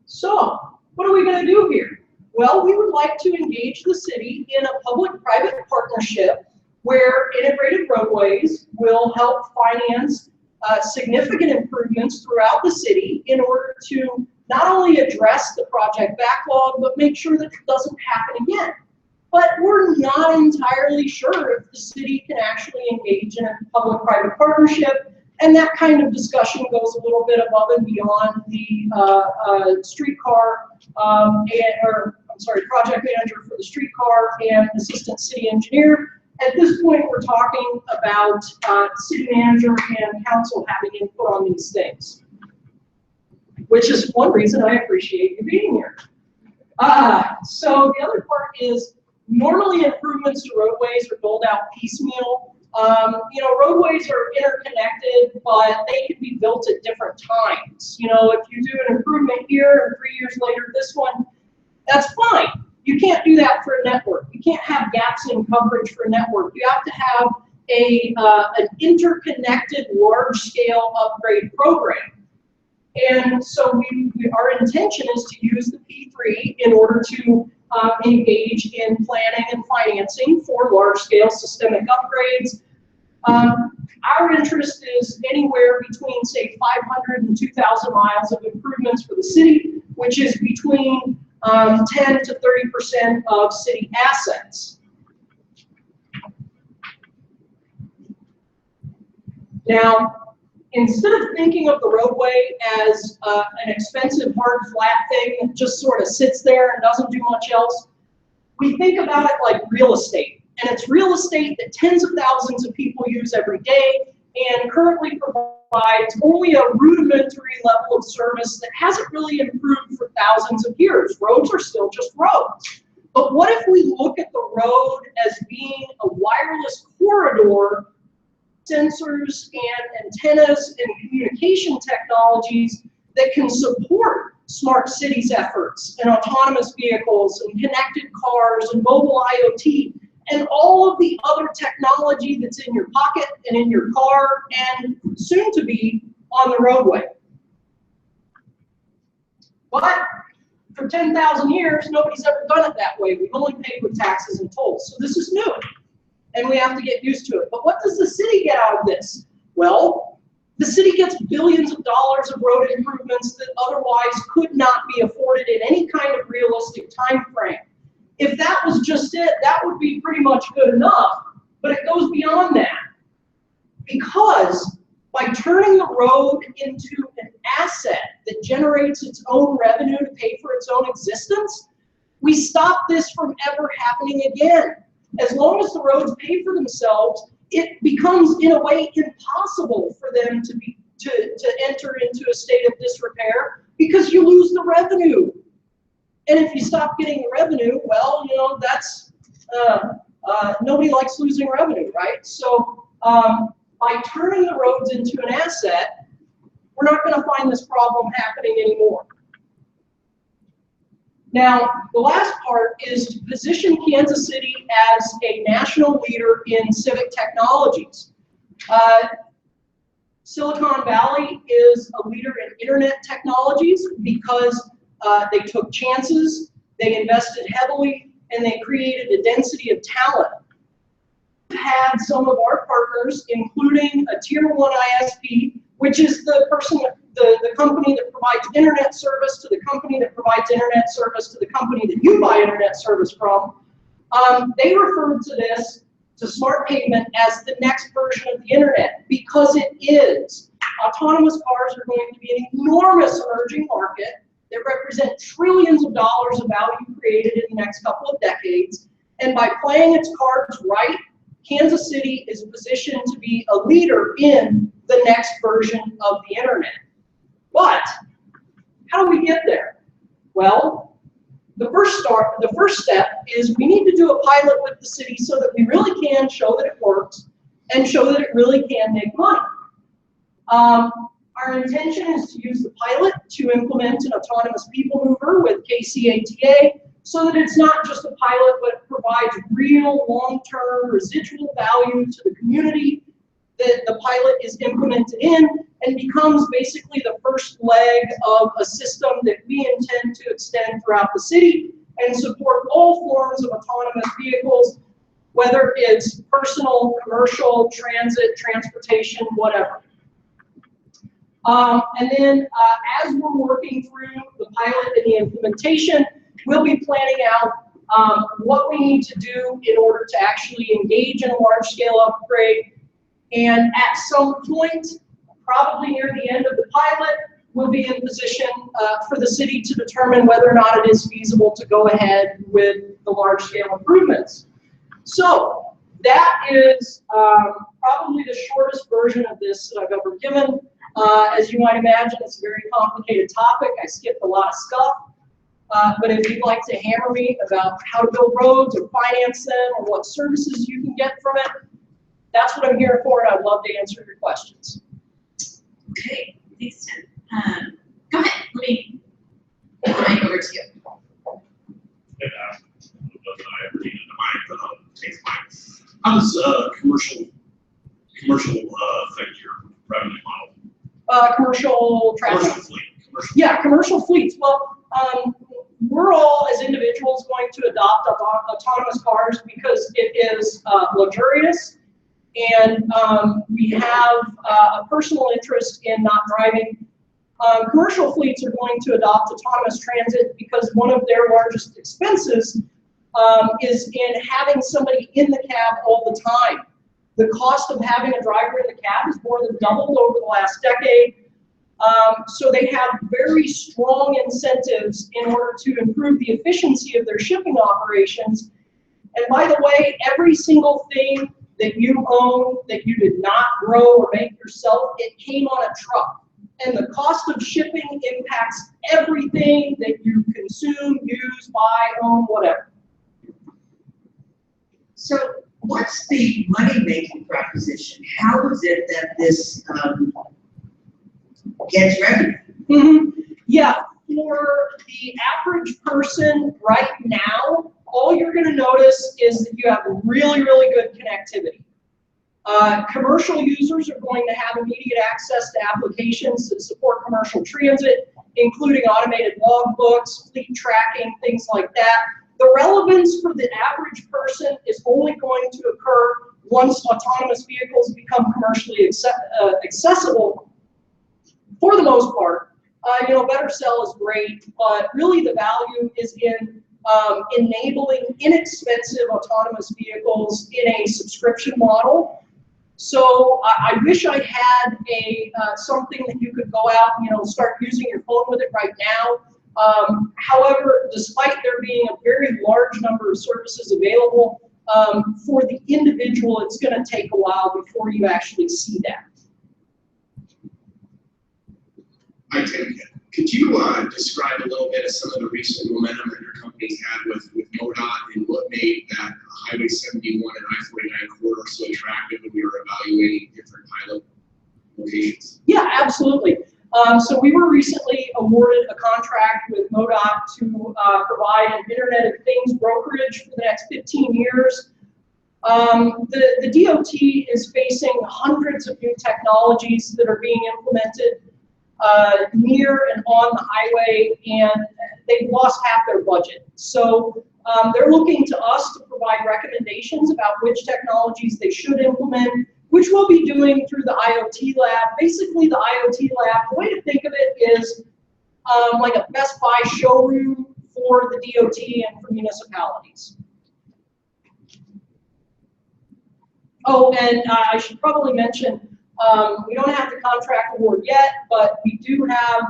So, what are we going to do here? Well, we would like to engage the city in a public-private partnership where integrated roadways will help finance significant improvements throughout the city in order to not only address the project backlog, but make sure that it doesn't happen again. But we're not entirely sure if the city can actually engage in a public-private partnership, and that kind of discussion goes a little bit above and beyond the project manager for the streetcar and assistant city engineer. At this point, we're talking about city manager and council having input on these things, which is one reason I appreciate you being here. So the other part is normally improvements to roadways are doled out piecemeal. Roadways are interconnected, but they can be built at different times. If you do an improvement here and 3 years later this one, that's fine. You can't do that for a network. You can't have gaps in coverage for a network. You have to have an interconnected, large-scale upgrade program. And so our intention is to use the P3 in order to engage in planning and financing for large-scale systemic upgrades. Our interest is anywhere between, say, 500 and 2,000 miles of improvements for the city, which is between 10 to 30% of city assets. Now, instead of thinking of the roadway as an expensive, hard, flat thing that just sort of sits there and doesn't do much else, we think about it like real estate. And it's real estate that tens of thousands of people use every day and currently provides only a rudimentary level of service that hasn't really improved for thousands of years. Roads are still just roads. But what if we look at the road as being a wireless corridor, sensors and antennas and communication technologies that can support smart cities efforts and autonomous vehicles and connected cars and mobile IoT and all of the other technology that's in your pocket and in your car and soon to be on the roadway. But for 10,000 years, nobody's ever done it that way. We've only paid with taxes and tolls. So this is new, and we have to get used to it. But what does the city get out of this? Well, the city gets billions of dollars of road improvements that otherwise could not be afforded in any kind of realistic time frame. If that was just it, that would be pretty much good enough, but it goes beyond that. Because by turning the road into an asset that generates its own revenue to pay for its own existence, we stop this from ever happening again. As long as the roads pay for themselves, it becomes, in a way, impossible for them to enter into a state of disrepair because you lose the revenue. And if you stop getting the revenue, well, that's nobody likes losing revenue, right? So by turning the roads into an asset, we're not going to find this problem happening anymore. Now, the last part is to position Kansas City as a national leader in civic technologies. Silicon Valley is a leader in internet technologies because they took chances, they invested heavily, and they created a density of talent. We've had some of our partners, including a tier 1 ISP, which is the company that provides internet service to the company that provides internet service to the company that you buy internet service from. They referred to this, to Smart Pavement, as the next version of the internet, because it is. Autonomous cars are going to be an enormous emerging market that represent trillions of dollars of value created in the next couple of decades. And by playing its cards right, Kansas City is positioned to be a leader in the next version of the internet. But how do we get there? Well, the first step is we need to do a pilot with the city so that we really can show that it works and show that it really can make money. Our intention is to use the pilot to implement an autonomous people mover with KCATA so that it's not just a pilot, but it provides real long-term residual value to the community that the pilot is implemented in, and becomes basically the first leg of a system that we intend to extend throughout the city and support all forms of autonomous vehicles, whether it's personal, commercial, transit, transportation, whatever. And then as we're working through the pilot and the implementation, we'll be planning out what we need to do in order to actually engage in a large-scale upgrade. And at some point, probably near the end of the pilot, we'll be in position for the city to determine whether or not it is feasible to go ahead with the large-scale improvements. So that is probably the shortest version of this that I've ever given. As you might imagine, it's a very complicated topic. I skipped a lot of stuff. But if you'd like to hammer me about how to build roads or finance them or what services you can get from it, that's what I'm here for, and I'd love to answer your questions. Okay, thanks, Tim. Go ahead, let me mic over to you. How does commercial affect your revenue model? Commercial traffic. Commercial fleet. Yeah, commercial fleets. Well, we're all, as individuals, going to adopt autonomous cars because it is luxurious, and we have a personal interest in not driving. Commercial fleets are going to adopt autonomous transit because one of their largest expenses is in having somebody in the cab all the time. The cost of having a driver in the cab has more than doubled over the last decade. So they have very strong incentives in order to improve the efficiency of their shipping operations. And by the way, every single thing that you own that you did not grow or make yourself, it came on a truck. And the cost of shipping impacts everything that you consume, use, buy, own, whatever. So what's the money-making proposition? How is it that this gets revenue? Mm-hmm. Yeah, for the average person right now, all you're going to notice is that you have really, really good connectivity. Commercial users are going to have immediate access to applications that support commercial transit, including automated logbooks, fleet tracking, things like that. The relevance for the average person is only going to occur once autonomous vehicles become commercially accessible. For the most part, better sell is great, but really the value is in enabling inexpensive autonomous vehicles in a subscription model. So I wish I had something that you could go out and start using your phone with it right now. However, despite there being a very large number of services available, for the individual, it's going to take a while before you actually see that. Hi, Tim. Could you describe a little bit of some of the recent momentum that your company's had with MoDOT and what made that Highway 71 and I-49 corridor so attractive when we were evaluating different pilot locations? Yeah, absolutely. So we were recently awarded a contract with MoDOT to provide an Internet of Things brokerage for the next 15 years. The DOT is facing hundreds of new technologies that are being implemented near and on the highway, and they've lost half their budget. So they're looking to us to provide recommendations about which technologies they should implement, which we'll be doing through the IoT lab. Basically, the IoT lab, the way to think of it is like a Best Buy showroom for the DOT and for municipalities. Oh, and I should probably mention, we don't have the contract award yet, but we do have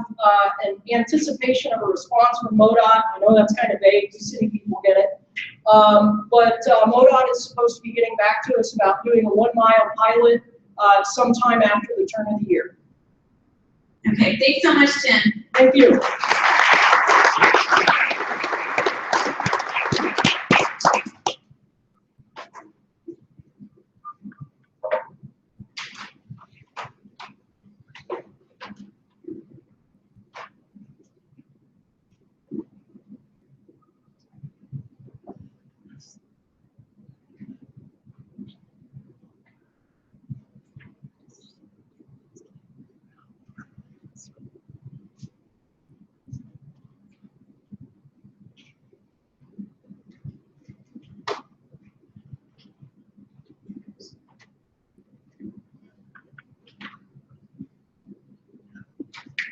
an anticipation of a response from MoDOT. I know that's kind of vague, the city people get it. But MoDOT is supposed to be getting back to us about doing a 1-mile pilot sometime after the turn of the year. Okay, thanks so much, Tim. Thank you.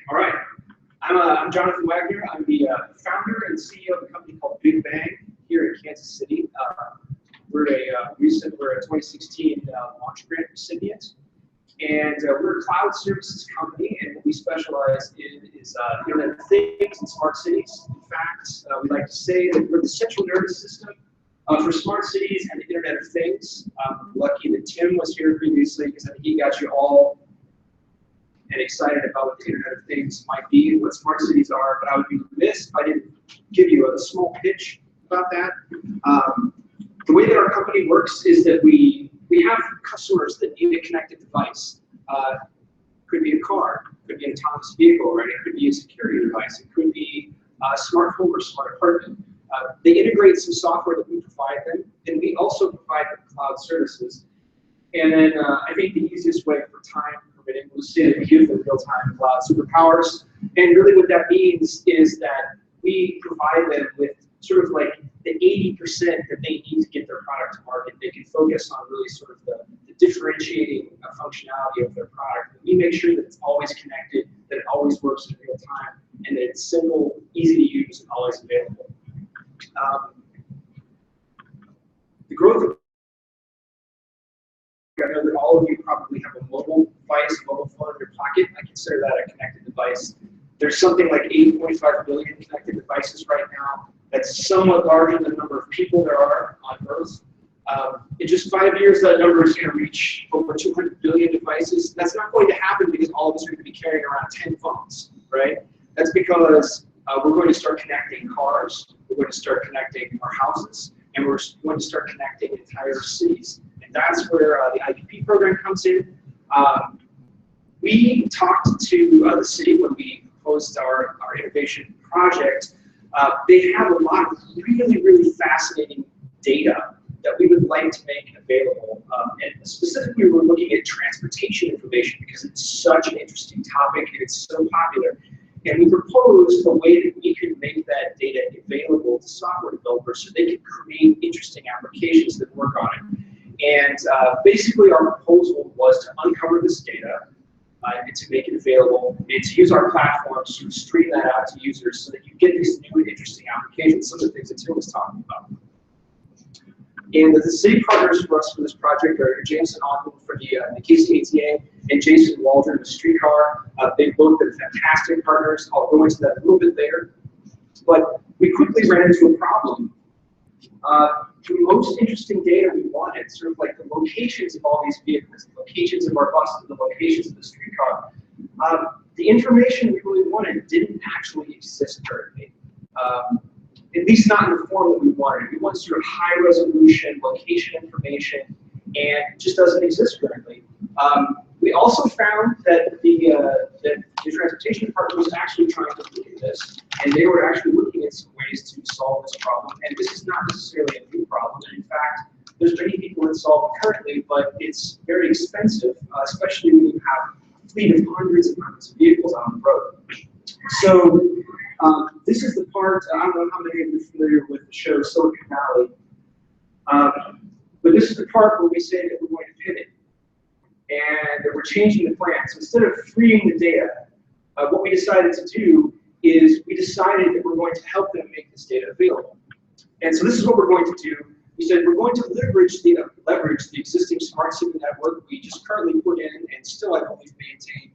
All right, I'm Jonathan Wagner. I'm the founder and CEO of a company called Big Bang here in Kansas City. We're a 2016 launch grant recipient, and we're a cloud services company. And what we specialize in is Internet of Things and smart cities. In fact, we like to say that we're the central nervous system for smart cities and the Internet of Things. I'm lucky that Tim was here previously because I think he got you all and excited about what the Internet of Things might be and what smart cities are, but I would be remiss if I didn't give you a small pitch about that. The way that our company works is that we have customers that need a connected device. Could be a car, could be an autonomous vehicle, right? It could be a security device, it could be a smart home or smart apartment. They integrate some software that we provide them, and we also provide them cloud services. And then I think the easiest way for time permitting, we'll say that we give them real-time cloud superpowers. And really what that means is that we provide them with sort of like the 80% that they need to get their product to market. They can focus on really sort of the differentiating functionality of their product. We make sure that it's always connected, that it always works in real time, and that it's simple, easy to use, and always available. The growth of I know that all of you probably have a mobile device, a mobile phone in your pocket. I consider that a connected device. There's something like 8.5 billion connected devices right now. That's somewhat larger than the number of people there are on Earth. In just 5 years, that number is going to reach over 200 billion devices. That's not going to happen because all of us are going to be carrying around 10 phones, right? That's because we're going to start connecting cars, we're going to start connecting our houses, and we're going to start connecting entire cities. And that's where the IPP program comes in. We talked to the city when we proposed our innovation project. They have a lot of really, really fascinating data that we would like to make available. And specifically, we're looking at transportation information because it's such an interesting topic and it's so popular. And we proposed a way that we could make that data available to software developers so they could create interesting applications that work on it. And basically, our proposal was to uncover this data and to make it available and to use our platforms to stream that out to users so that you get these new and interesting applications, some of the things that Tim was talking about. And the city partners for us for this project are Jameson Ogden for the KCATA and Jason Waldron with Streetcar. They've both been fantastic partners. I'll go into that a little bit later. But we quickly ran into a problem. The most interesting data we wanted, sort of like the locations of all these vehicles, the locations of our buses, the locations of the streetcar. The information we really wanted didn't actually exist currently. At least not in the form that we wanted. We want sort of high resolution location information, and it just doesn't exist currently. We also found that the transportation but it's very expensive, especially when you have a fleet of hundreds and hundreds of vehicles out on the road. So this is the part, I don't know how many of you are familiar with the show Silicon Valley, but this is the part where we say that we're going to pivot and that we're changing the plan. So instead of freeing the data, what we decided to do is we decided that we're going to help them make this data available. And so this is what we're going to do. We said we're going to leverage the existing smart city network we just currently put in and still, I believe, maintain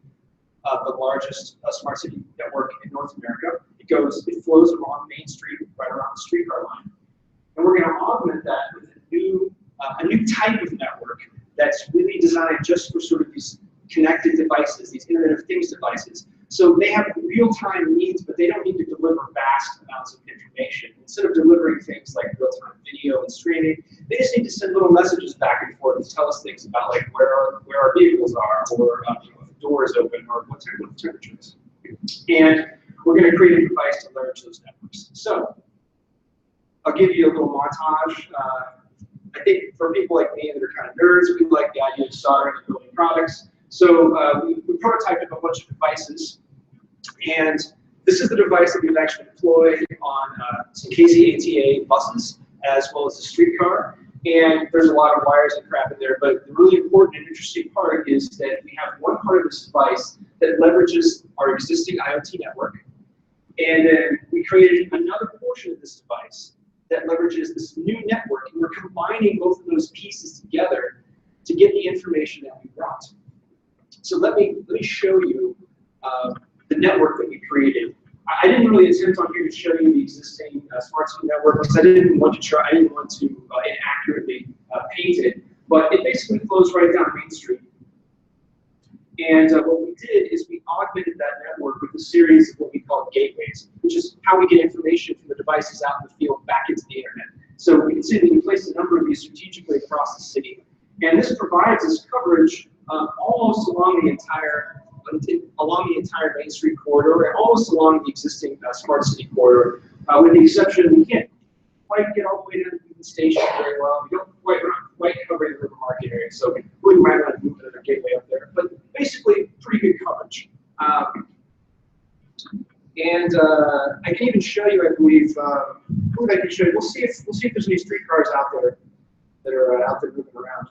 the largest smart city network in North America. It flows along Main Street, right around the streetcar line. And we're going to augment that with a new type of network that's really designed just for sort of these connected devices, these Internet of Things devices. So they have real-time needs, but they don't need to deliver vast amounts of information. Instead of delivering things like real-time video and streaming, they just need to send little messages back and forth and tell us things about like where our vehicles are, or if the door is open, or what temperature is. And we're going to create a device to leverage those networks. So I'll give you a little montage. I think for people like me that are kind of nerds, we like the idea of soldering and building products. So we prototyped a bunch of devices, and this is the device that we've actually deployed on some KCATA buses, as well as the streetcar. And there's a lot of wires and crap in there, but the really important and interesting part is that we have one part of this device that leverages our existing IoT network, and then we created another portion of this device that leverages this new network, and we're combining both of those pieces together to get the information that we want. So let me show you the network that we created. I didn't really attempt on here to show you the existing smart city network because I didn't want to inaccurately paint it, but it basically flows right down Main Street. And what we did is we augmented that network with a series of what we call gateways, which is how we get information from the devices out in the field back into the internet. So we can see that we placed a number of these strategically across the city, and this provides us coverage almost along the entire Main Street corridor and almost along the existing smart city corridor, with the exception we can't quite get all the way to the station very well. We're not quite covering the River Market area, so we might want to move another gateway up there. But basically, pretty good coverage. And I can even show you, I believe, what I can show you. We'll see if there's any streetcars out there that are out there moving around.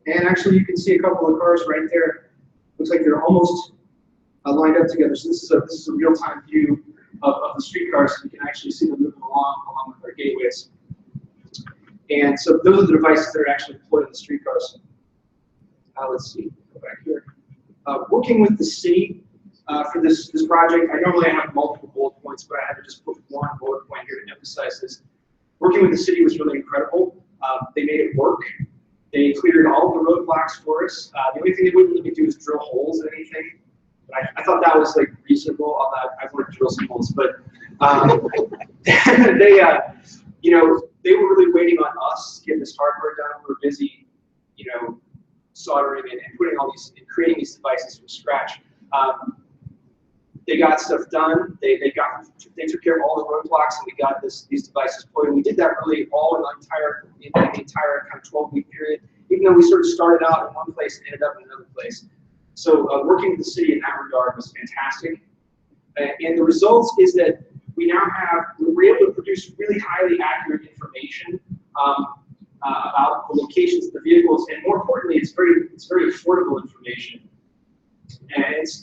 And actually, you can see a couple of cars right there. Looks like they're almost lined up together. So this is a real-time view of the streetcars. So you can actually see them moving along with our gateways. And so those are the devices that are actually deployed in the streetcars. Let's see, go back here. Working with the city for this project, I normally have multiple bullet points, but I had to just put one bullet point here to emphasize this. Working with the city was really incredible. They made it work. They cleared all of the roadblocks for us. The only thing they wouldn't let me do is drill holes in anything. But I thought that was like reasonable. I've learned to drill some holes, but they were really waiting on us to get this hardware done. We were busy, soldering and putting all these and creating these devices from scratch. They got stuff done. They took care of all the roadblocks, and we got these devices deployed. And we did that really all in the entire kind of 12-week period, even though we sort of started out in one place and ended up in another place. So working with the city in that regard was fantastic. And the results is that we're able to produce really highly accurate information about the locations of the vehicles, and more importantly, it's very affordable information. And it's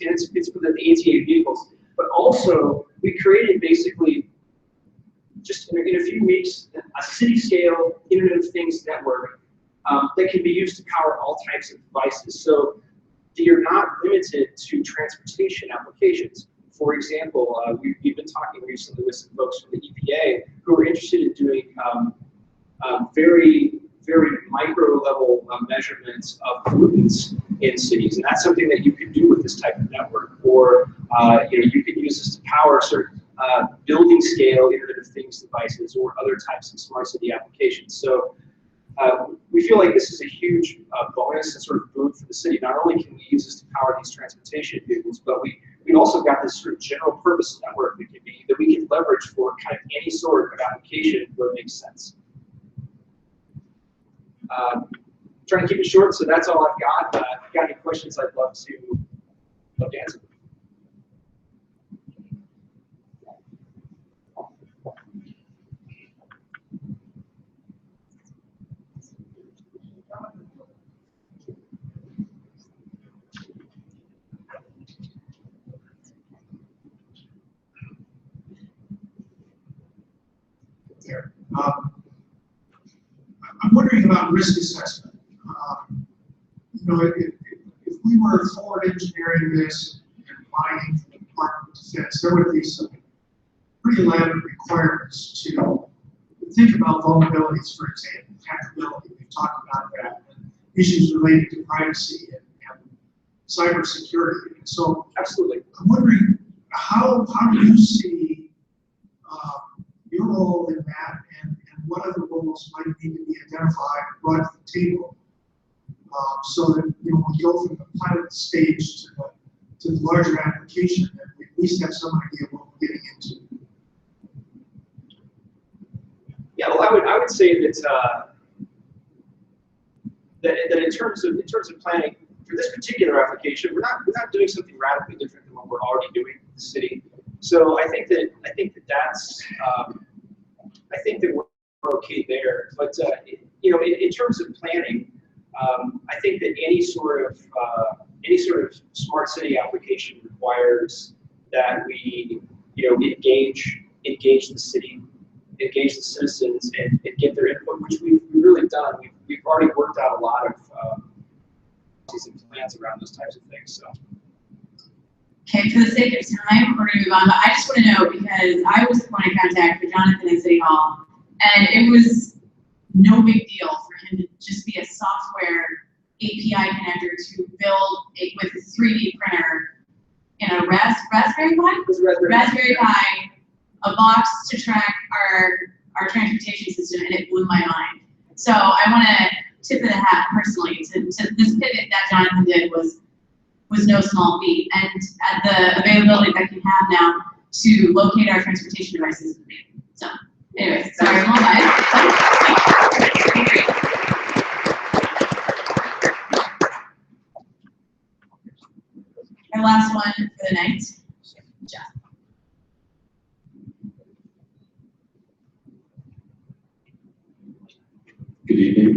for the ATA vehicles. But also, we created basically, just in a few weeks, a city-scale Internet of Things network that can be used to power all types of devices. So you're not limited to transportation applications. For example, we've been talking recently with some folks from the EPA who are interested in doing very, very micro-level measurements of pollutants in cities, and that's something that you could do with this type of network. Or you could use this to power certain building-scale Internet of Things devices or other types of smart city applications. So we feel like this is a huge bonus and sort of boon for the city. Not only can we use this to power these transportation vehicles, but we also got this sort of general purpose network that we can leverage for kind of any sort of application where it makes sense. trying to keep it short, so that's all I've got. If you've got any questions, I'd love to answer. There. I'm wondering about risk assessment. You know, if we were forward engineering this and mining for the Department of Defense, there would be some pretty elaborate requirements to think about vulnerabilities, for example, hackability. We've talked about that, and issues related to privacy and cybersecurity. And so, absolutely, I'm wondering how do you see your role in that, and what other roles might need to be identified and brought to the table, so that, you know, we go from the pilot stage to the larger application, and we at least have some idea of what we're getting into. Yeah, well, I would say that that in terms of planning for this particular application, we're not doing something radically different than what we're already doing in the city. So I think that we're okay there. But you know, in terms of planning, I think that any sort of smart city application requires that we, you know, engage the city, engage the citizens, and get their input, which we've really done. We've already worked out a lot of plans around those types of things. So. Okay, for the sake of time, we're gonna move on, but I just wanna know, because I was the point of contact for Jonathan in City Hall, and it was no big deal for him to just be a software API connector to build it with a 3D printer in a Raspberry Pi? Raspberry Pi, a box to track our transportation system, and it blew my mind. So I wanna tip of the hat personally to this pivot that Jonathan did was no small feat, and at the availability that we have now to locate our transportation devices. So, anyways, sorry, I'm all Our last one for the night, Jeff. Good evening.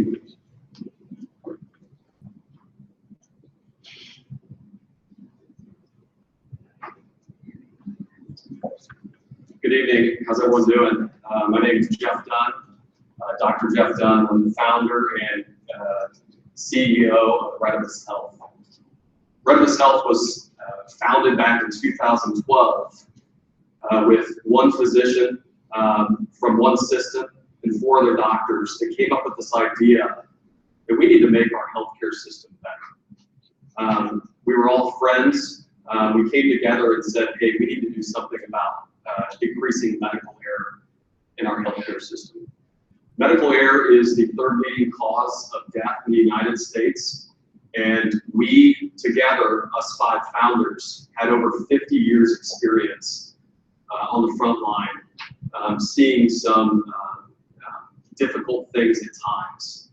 Good evening. How's everyone doing? My name is Jeff Dunn, Dr. Jeff Dunn. I'm the founder and CEO of Redimus Health. Redimus Health was founded back in 2012 with one physician from one system and 4 other doctors that came up with this idea that we need to make our healthcare system better. We were all friends. We came together and said, hey, we need to do something about decreasing medical error in our healthcare system. Medical error is the 3rd leading cause of death in the United States, and we together, us 5 founders, had over 50 years experience on the front line, seeing some difficult things at times.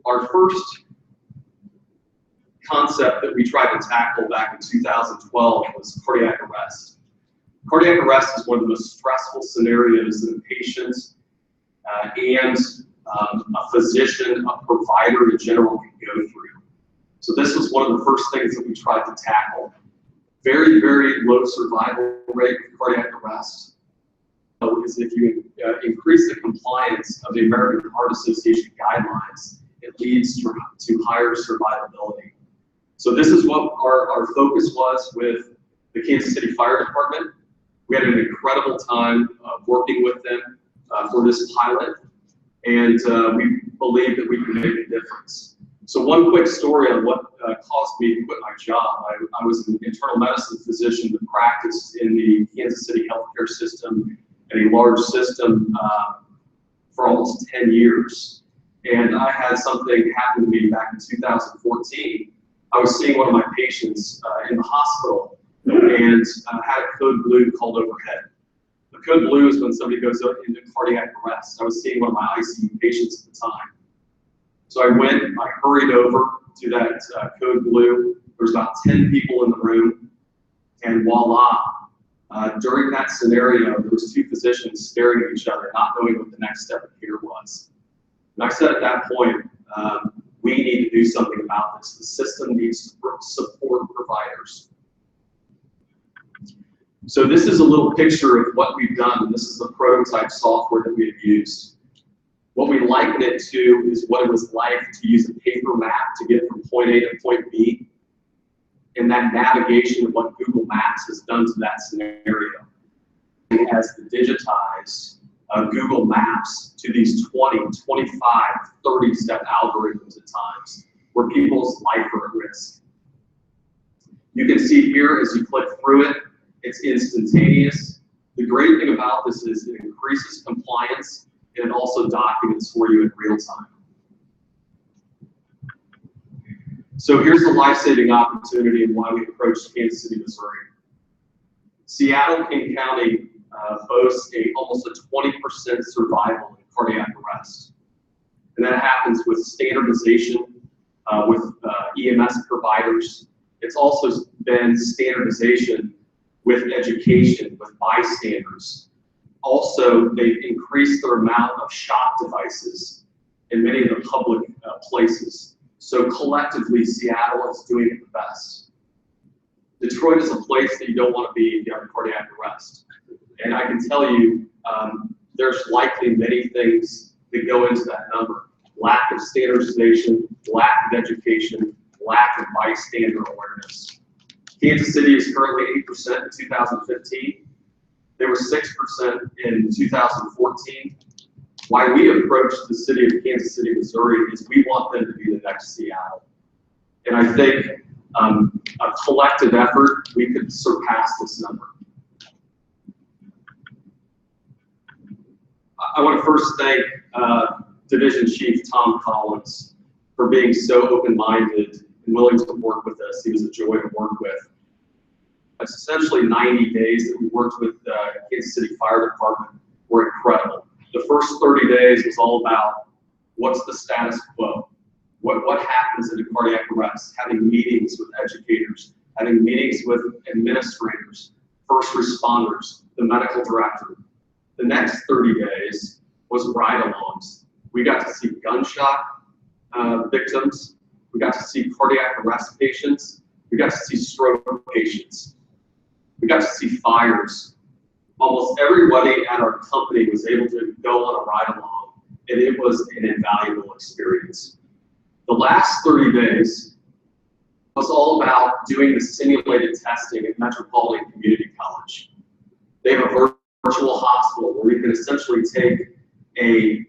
Our first concept that we tried to tackle back in 2012 was cardiac arrest. Cardiac arrest is one of the most stressful scenarios that a patient and a physician, a provider in general can go through. So this was one of the first things that we tried to tackle. Very, very low survival rate with cardiac arrest. Because if you increase the compliance of the American Heart Association guidelines, it leads to higher survivability. So this is what our focus was with the Kansas City Fire Department. We had an incredible time working with them for this pilot, and we believe that we can make a difference. So one quick story on what caused me to quit my job. I was an internal medicine physician that practiced in the Kansas City healthcare system and a large system for almost 10 years. And I had something happen to me back in 2014. I was seeing one of my patients in the hospital and had a code blue called overhead. The code blue is when somebody goes into cardiac arrest. I was seeing one of my ICU patients at the time. So I hurried over to that code blue. There's about 10 people in the room, and voila. During that scenario, there was 2 physicians staring at each other, not knowing what the next step of care was. And I said at that point, we need to do something about this. The system needs to support providers. So this is a little picture of what we've done, and this is the prototype software that we've used. What we liken it to is what it was like to use a paper map to get from point A to point B, and that navigation of what Google Maps has done to that scenario. It has digitized Google Maps to these 20, 25, 30-step algorithms at times where people's life are at risk. You can see here as you click through it, it's instantaneous. The great thing about this is it increases compliance and it also documents for you in real time. So here's the life-saving opportunity and why we approached Kansas City, Missouri. Seattle, King County boasts almost a 20% survival in cardiac arrest. And that happens with standardization with EMS providers. It's also been standardization with education, with bystanders. Also, they've increased their amount of shock devices in many of the public places. So collectively, Seattle is doing it the best. Detroit is a place that you don't want to be if you have cardiac arrest. And I can tell you, there's likely many things that go into that number. Lack of standardization, lack of education, lack of bystander awareness. Kansas City is currently 8% in 2015. They were 6% in 2014. Why we approached the city of Kansas City, Missouri is we want them to be the next Seattle. And I think a collective effort, we could surpass this number. I want to first thank Division Chief Tom Collins for being so open-minded and willing to work with us. He was a joy to work with. It's essentially 90 days that we worked with Kansas City Fire Department were incredible. The first 30 days was all about what's the status quo, what happens in a cardiac arrest, having meetings with educators, having meetings with administrators, first responders, the medical director. The next 30 days was ride-alongs. We got to see gunshot victims. We got to see cardiac arrest patients. We got to see stroke patients. We got to see fires. Almost everybody at our company was able to go on a ride-along, and it was an invaluable experience. The last 30 days was all about doing the simulated testing at Metropolitan Community College. They have a virtual hospital where we can essentially take a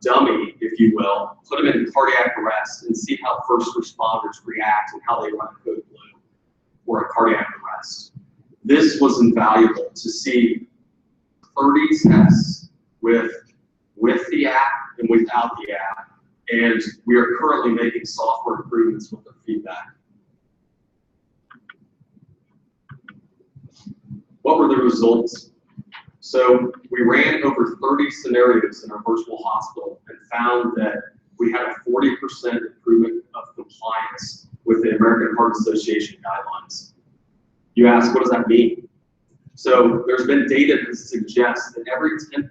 dummy, if you will, put them in cardiac arrest and see how first responders react and how they run a code blue for a cardiac arrest. This was invaluable to see 30 tests with the app and without the app. And we are currently making software improvements with the feedback. What were the results? So we ran over 30 scenarios in our virtual hospital and found that we had a 40% improvement of compliance with the American Heart Association guidelines. You ask, what does that mean? So there's been data that suggests that every 10%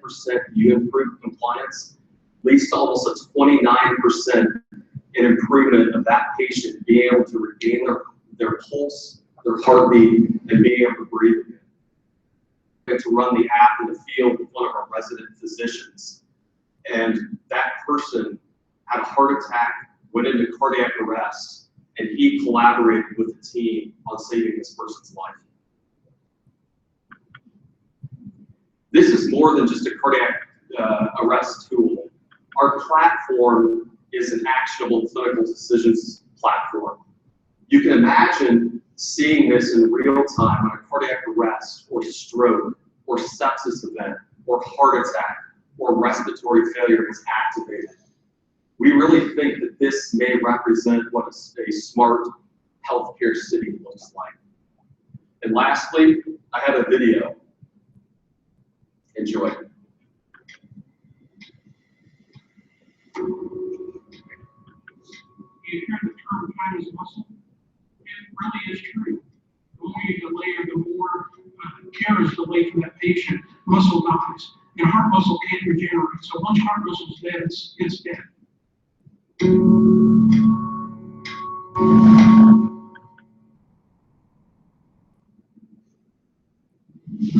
you improve compliance leads to almost a 29% in improvement of that patient being able to regain their pulse, their heartbeat, and being able to breathe again. To run the app in the field with one of our resident physicians. And that person had a heart attack, went into cardiac arrest, and he collaborated with the team on saving this person's life. This is more than just a cardiac arrest tool. Our platform is an actionable clinical decisions platform. You can imagine seeing this in real time on a cardiac arrest or stroke or sepsis event or heart attack or respiratory failure is activated. We really think that this may represent what a smart healthcare city looks like. And lastly, I have a video. Enjoy. you hear the term time is muscle? It really is true. The more you delay or the more care is delayed from that patient, muscle dies. And heart muscle can't regenerate. So once heart muscle is dead, it's dead.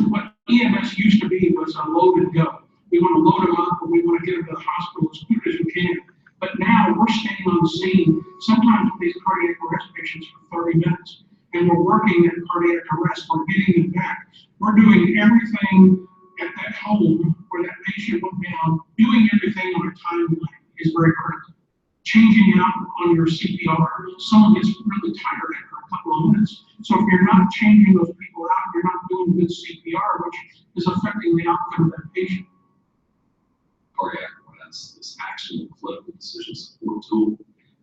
What EMS used to be was a load and go. We want to load them up and we want to get them to the hospital as quick as we can. But now we're staying on the scene, sometimes with these cardiac arrest patients for 30 minutes. And we're working at cardiac arrest, we're getting them back. We're doing everything at that home where that patient went down, doing everything on a timeline is very critical. Changing out on your CPR, someone gets really tired after a couple of minutes. So if you're not changing those people out, you're not doing good CPR, which is affecting the outcome of that patient. Cardiac arrest, this actual clinical decision support tool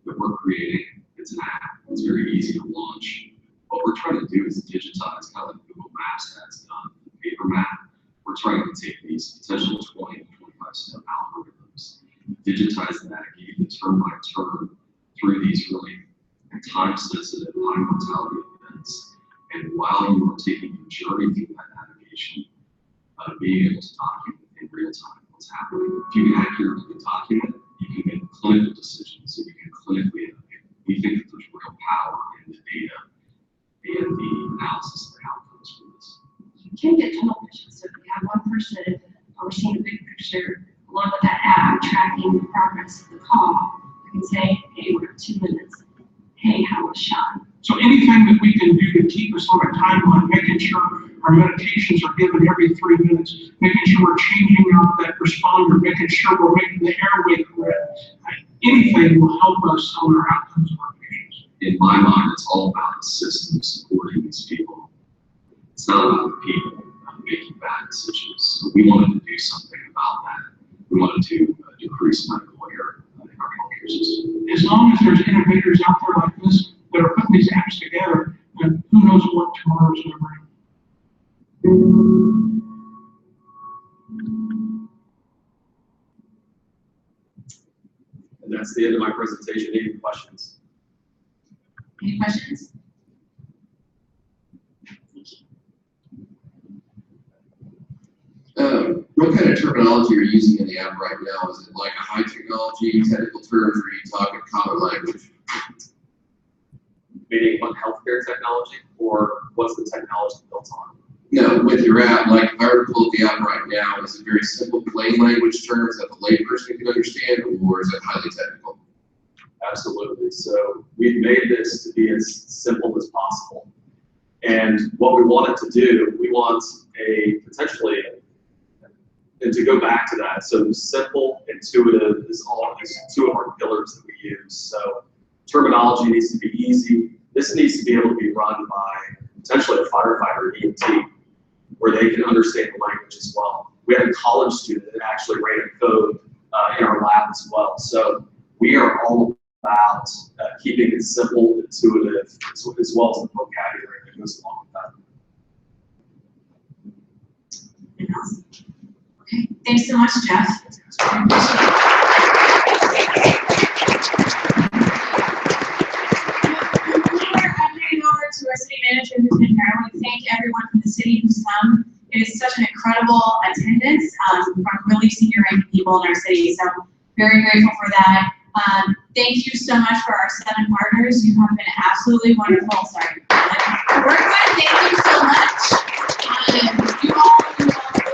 that we're creating, it's an app. It's very easy to launch. What we're trying to do is digitize, kind of like Google Maps has done, the paper map. We're trying to take these potential 20 to 25 step algorithms, digitize that, give you turn by turn through these really time-sensitive, high-mortality events. And while you are taking your journey through that navigation, being able to document in real time what's happening. If you can accurately document, you can make clinical decisions, so you can clinically innovate. We think that there's real power in the data and the analysis of the outcomes for this. You can get tunnel vision, so if you have one person and we're seeing a big picture, along with that app tracking the progress of the call, you can say, hey, we're at 2 minutes. Hey, how was shot? So anything that we can do to keep us on a timeline, making sure our medications are given every 3 minutes, making sure we're changing out that responder, making sure we're making the airway correct. Anything will help us on our outcomes of our patients. In my mind, it's all about the system supporting these people. It's not about the people making bad decisions. So we wanted to do something about that. We wanted to decrease medical error in our healthcare system. As long as there's innovators out there like this that are putting these apps together, then who knows what tomorrow's going to bring. And that's the end of my presentation. Any questions? Any questions? What kind of terminology are you using in the app right now? Is it like a high technology, technical terms, or are you talking common language? Meaning what healthcare technology, or what's the technology built on? No, with your app, like if I were to pull up the app right now, is it very simple, plain language terms that the layperson can understand, or is it highly technical? Absolutely. So we've made this to be as simple as possible. And what we wanted to do, we want a potentially, and to go back to that, so simple, intuitive is two of our pillars that we use. So terminology needs to be easy. This needs to be able to be run by potentially a firefighter or EMT, where they can understand the language as well. We had a college student that actually ran a code in our lab as well. So we are all about keeping it simple, intuitive, as well as the vocabulary that goes along with that. Anything else? Okay, thanks so much, Jeff. To our city manager who's been here, I want to thank everyone from the city who's come. It is such an incredible attendance from really senior ranking people in our city, so very grateful for that. Thank you so much for our 7 partners. You have been absolutely wonderful. Sorry. Work with, thank you so much. You all blew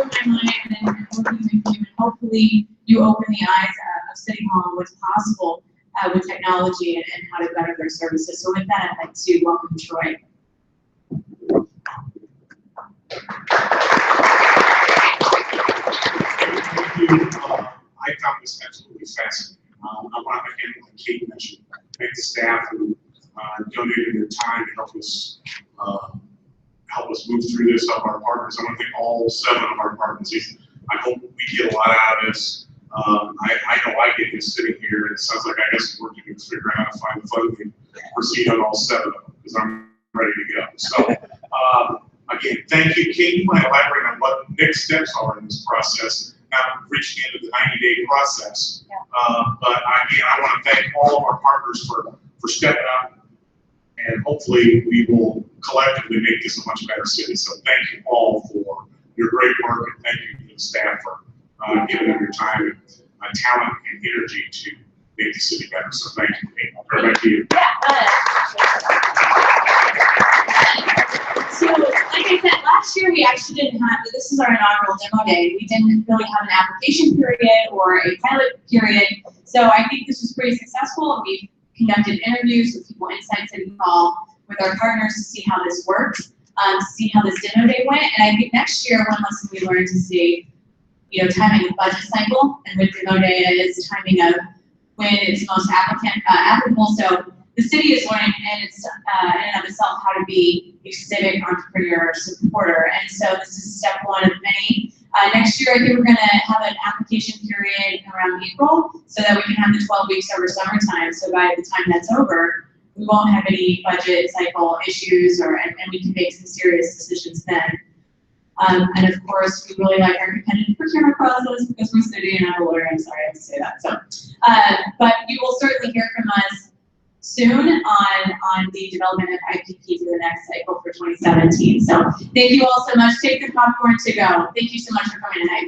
my mind and working with you, and hopefully you open the eyes of City Hall on what's possible with technology and how to better their services. So with that, I'd like to welcome Troy. Thank you. I found this absolutely fascinating. I want to again, like Kate mentioned, thank the staff who donated their time to help us move through this, help our partners. I want to thank all 7 of our partners. I hope we get a lot out of this. I know I get this sitting here, and it sounds like I have some work to do to figure out how to find the funding to proceed on all 7 of them, because I'm ready to go. So, again, thank you. Kate, you might elaborate on what next steps are in this process. Now we've reached the end of the 90-day process. But again, I want to thank all of our partners for for stepping up. And hopefully we will collectively make this a much better city. So thank you all for your great work, and thank you to the staff for giving them your time and talent and energy to make the city better. So thank you. Right back to you. So, like I said, last year we actually didn't have, this is our inaugural demo day. We didn't really have an application period or a pilot period. So I think this was pretty successful. We've conducted interviews with people inside City Hall with our partners to see how this worked, to see how this demo day went. And I think next year, one lesson we learned to see, timing of budget cycle, and with demo day is timing of when it's most applicable. So the city is learning in and of itself how to be a civic entrepreneur supporter. And so this is step one of many. Next year, I think we're going to have an application period around April so that we can have the 12 weeks over summertime. So by the time that's over, we won't have any budget cycle issues, and we can make some serious decisions then. And of course, we really like our competitive procurement process because we're city and I'm a lawyer. I'm sorry I have to say that. So, but you will certainly hear from us soon on the development of IPP for the next cycle for 2017. So thank you all so much. Take the popcorn to go. Thank you so much for coming tonight.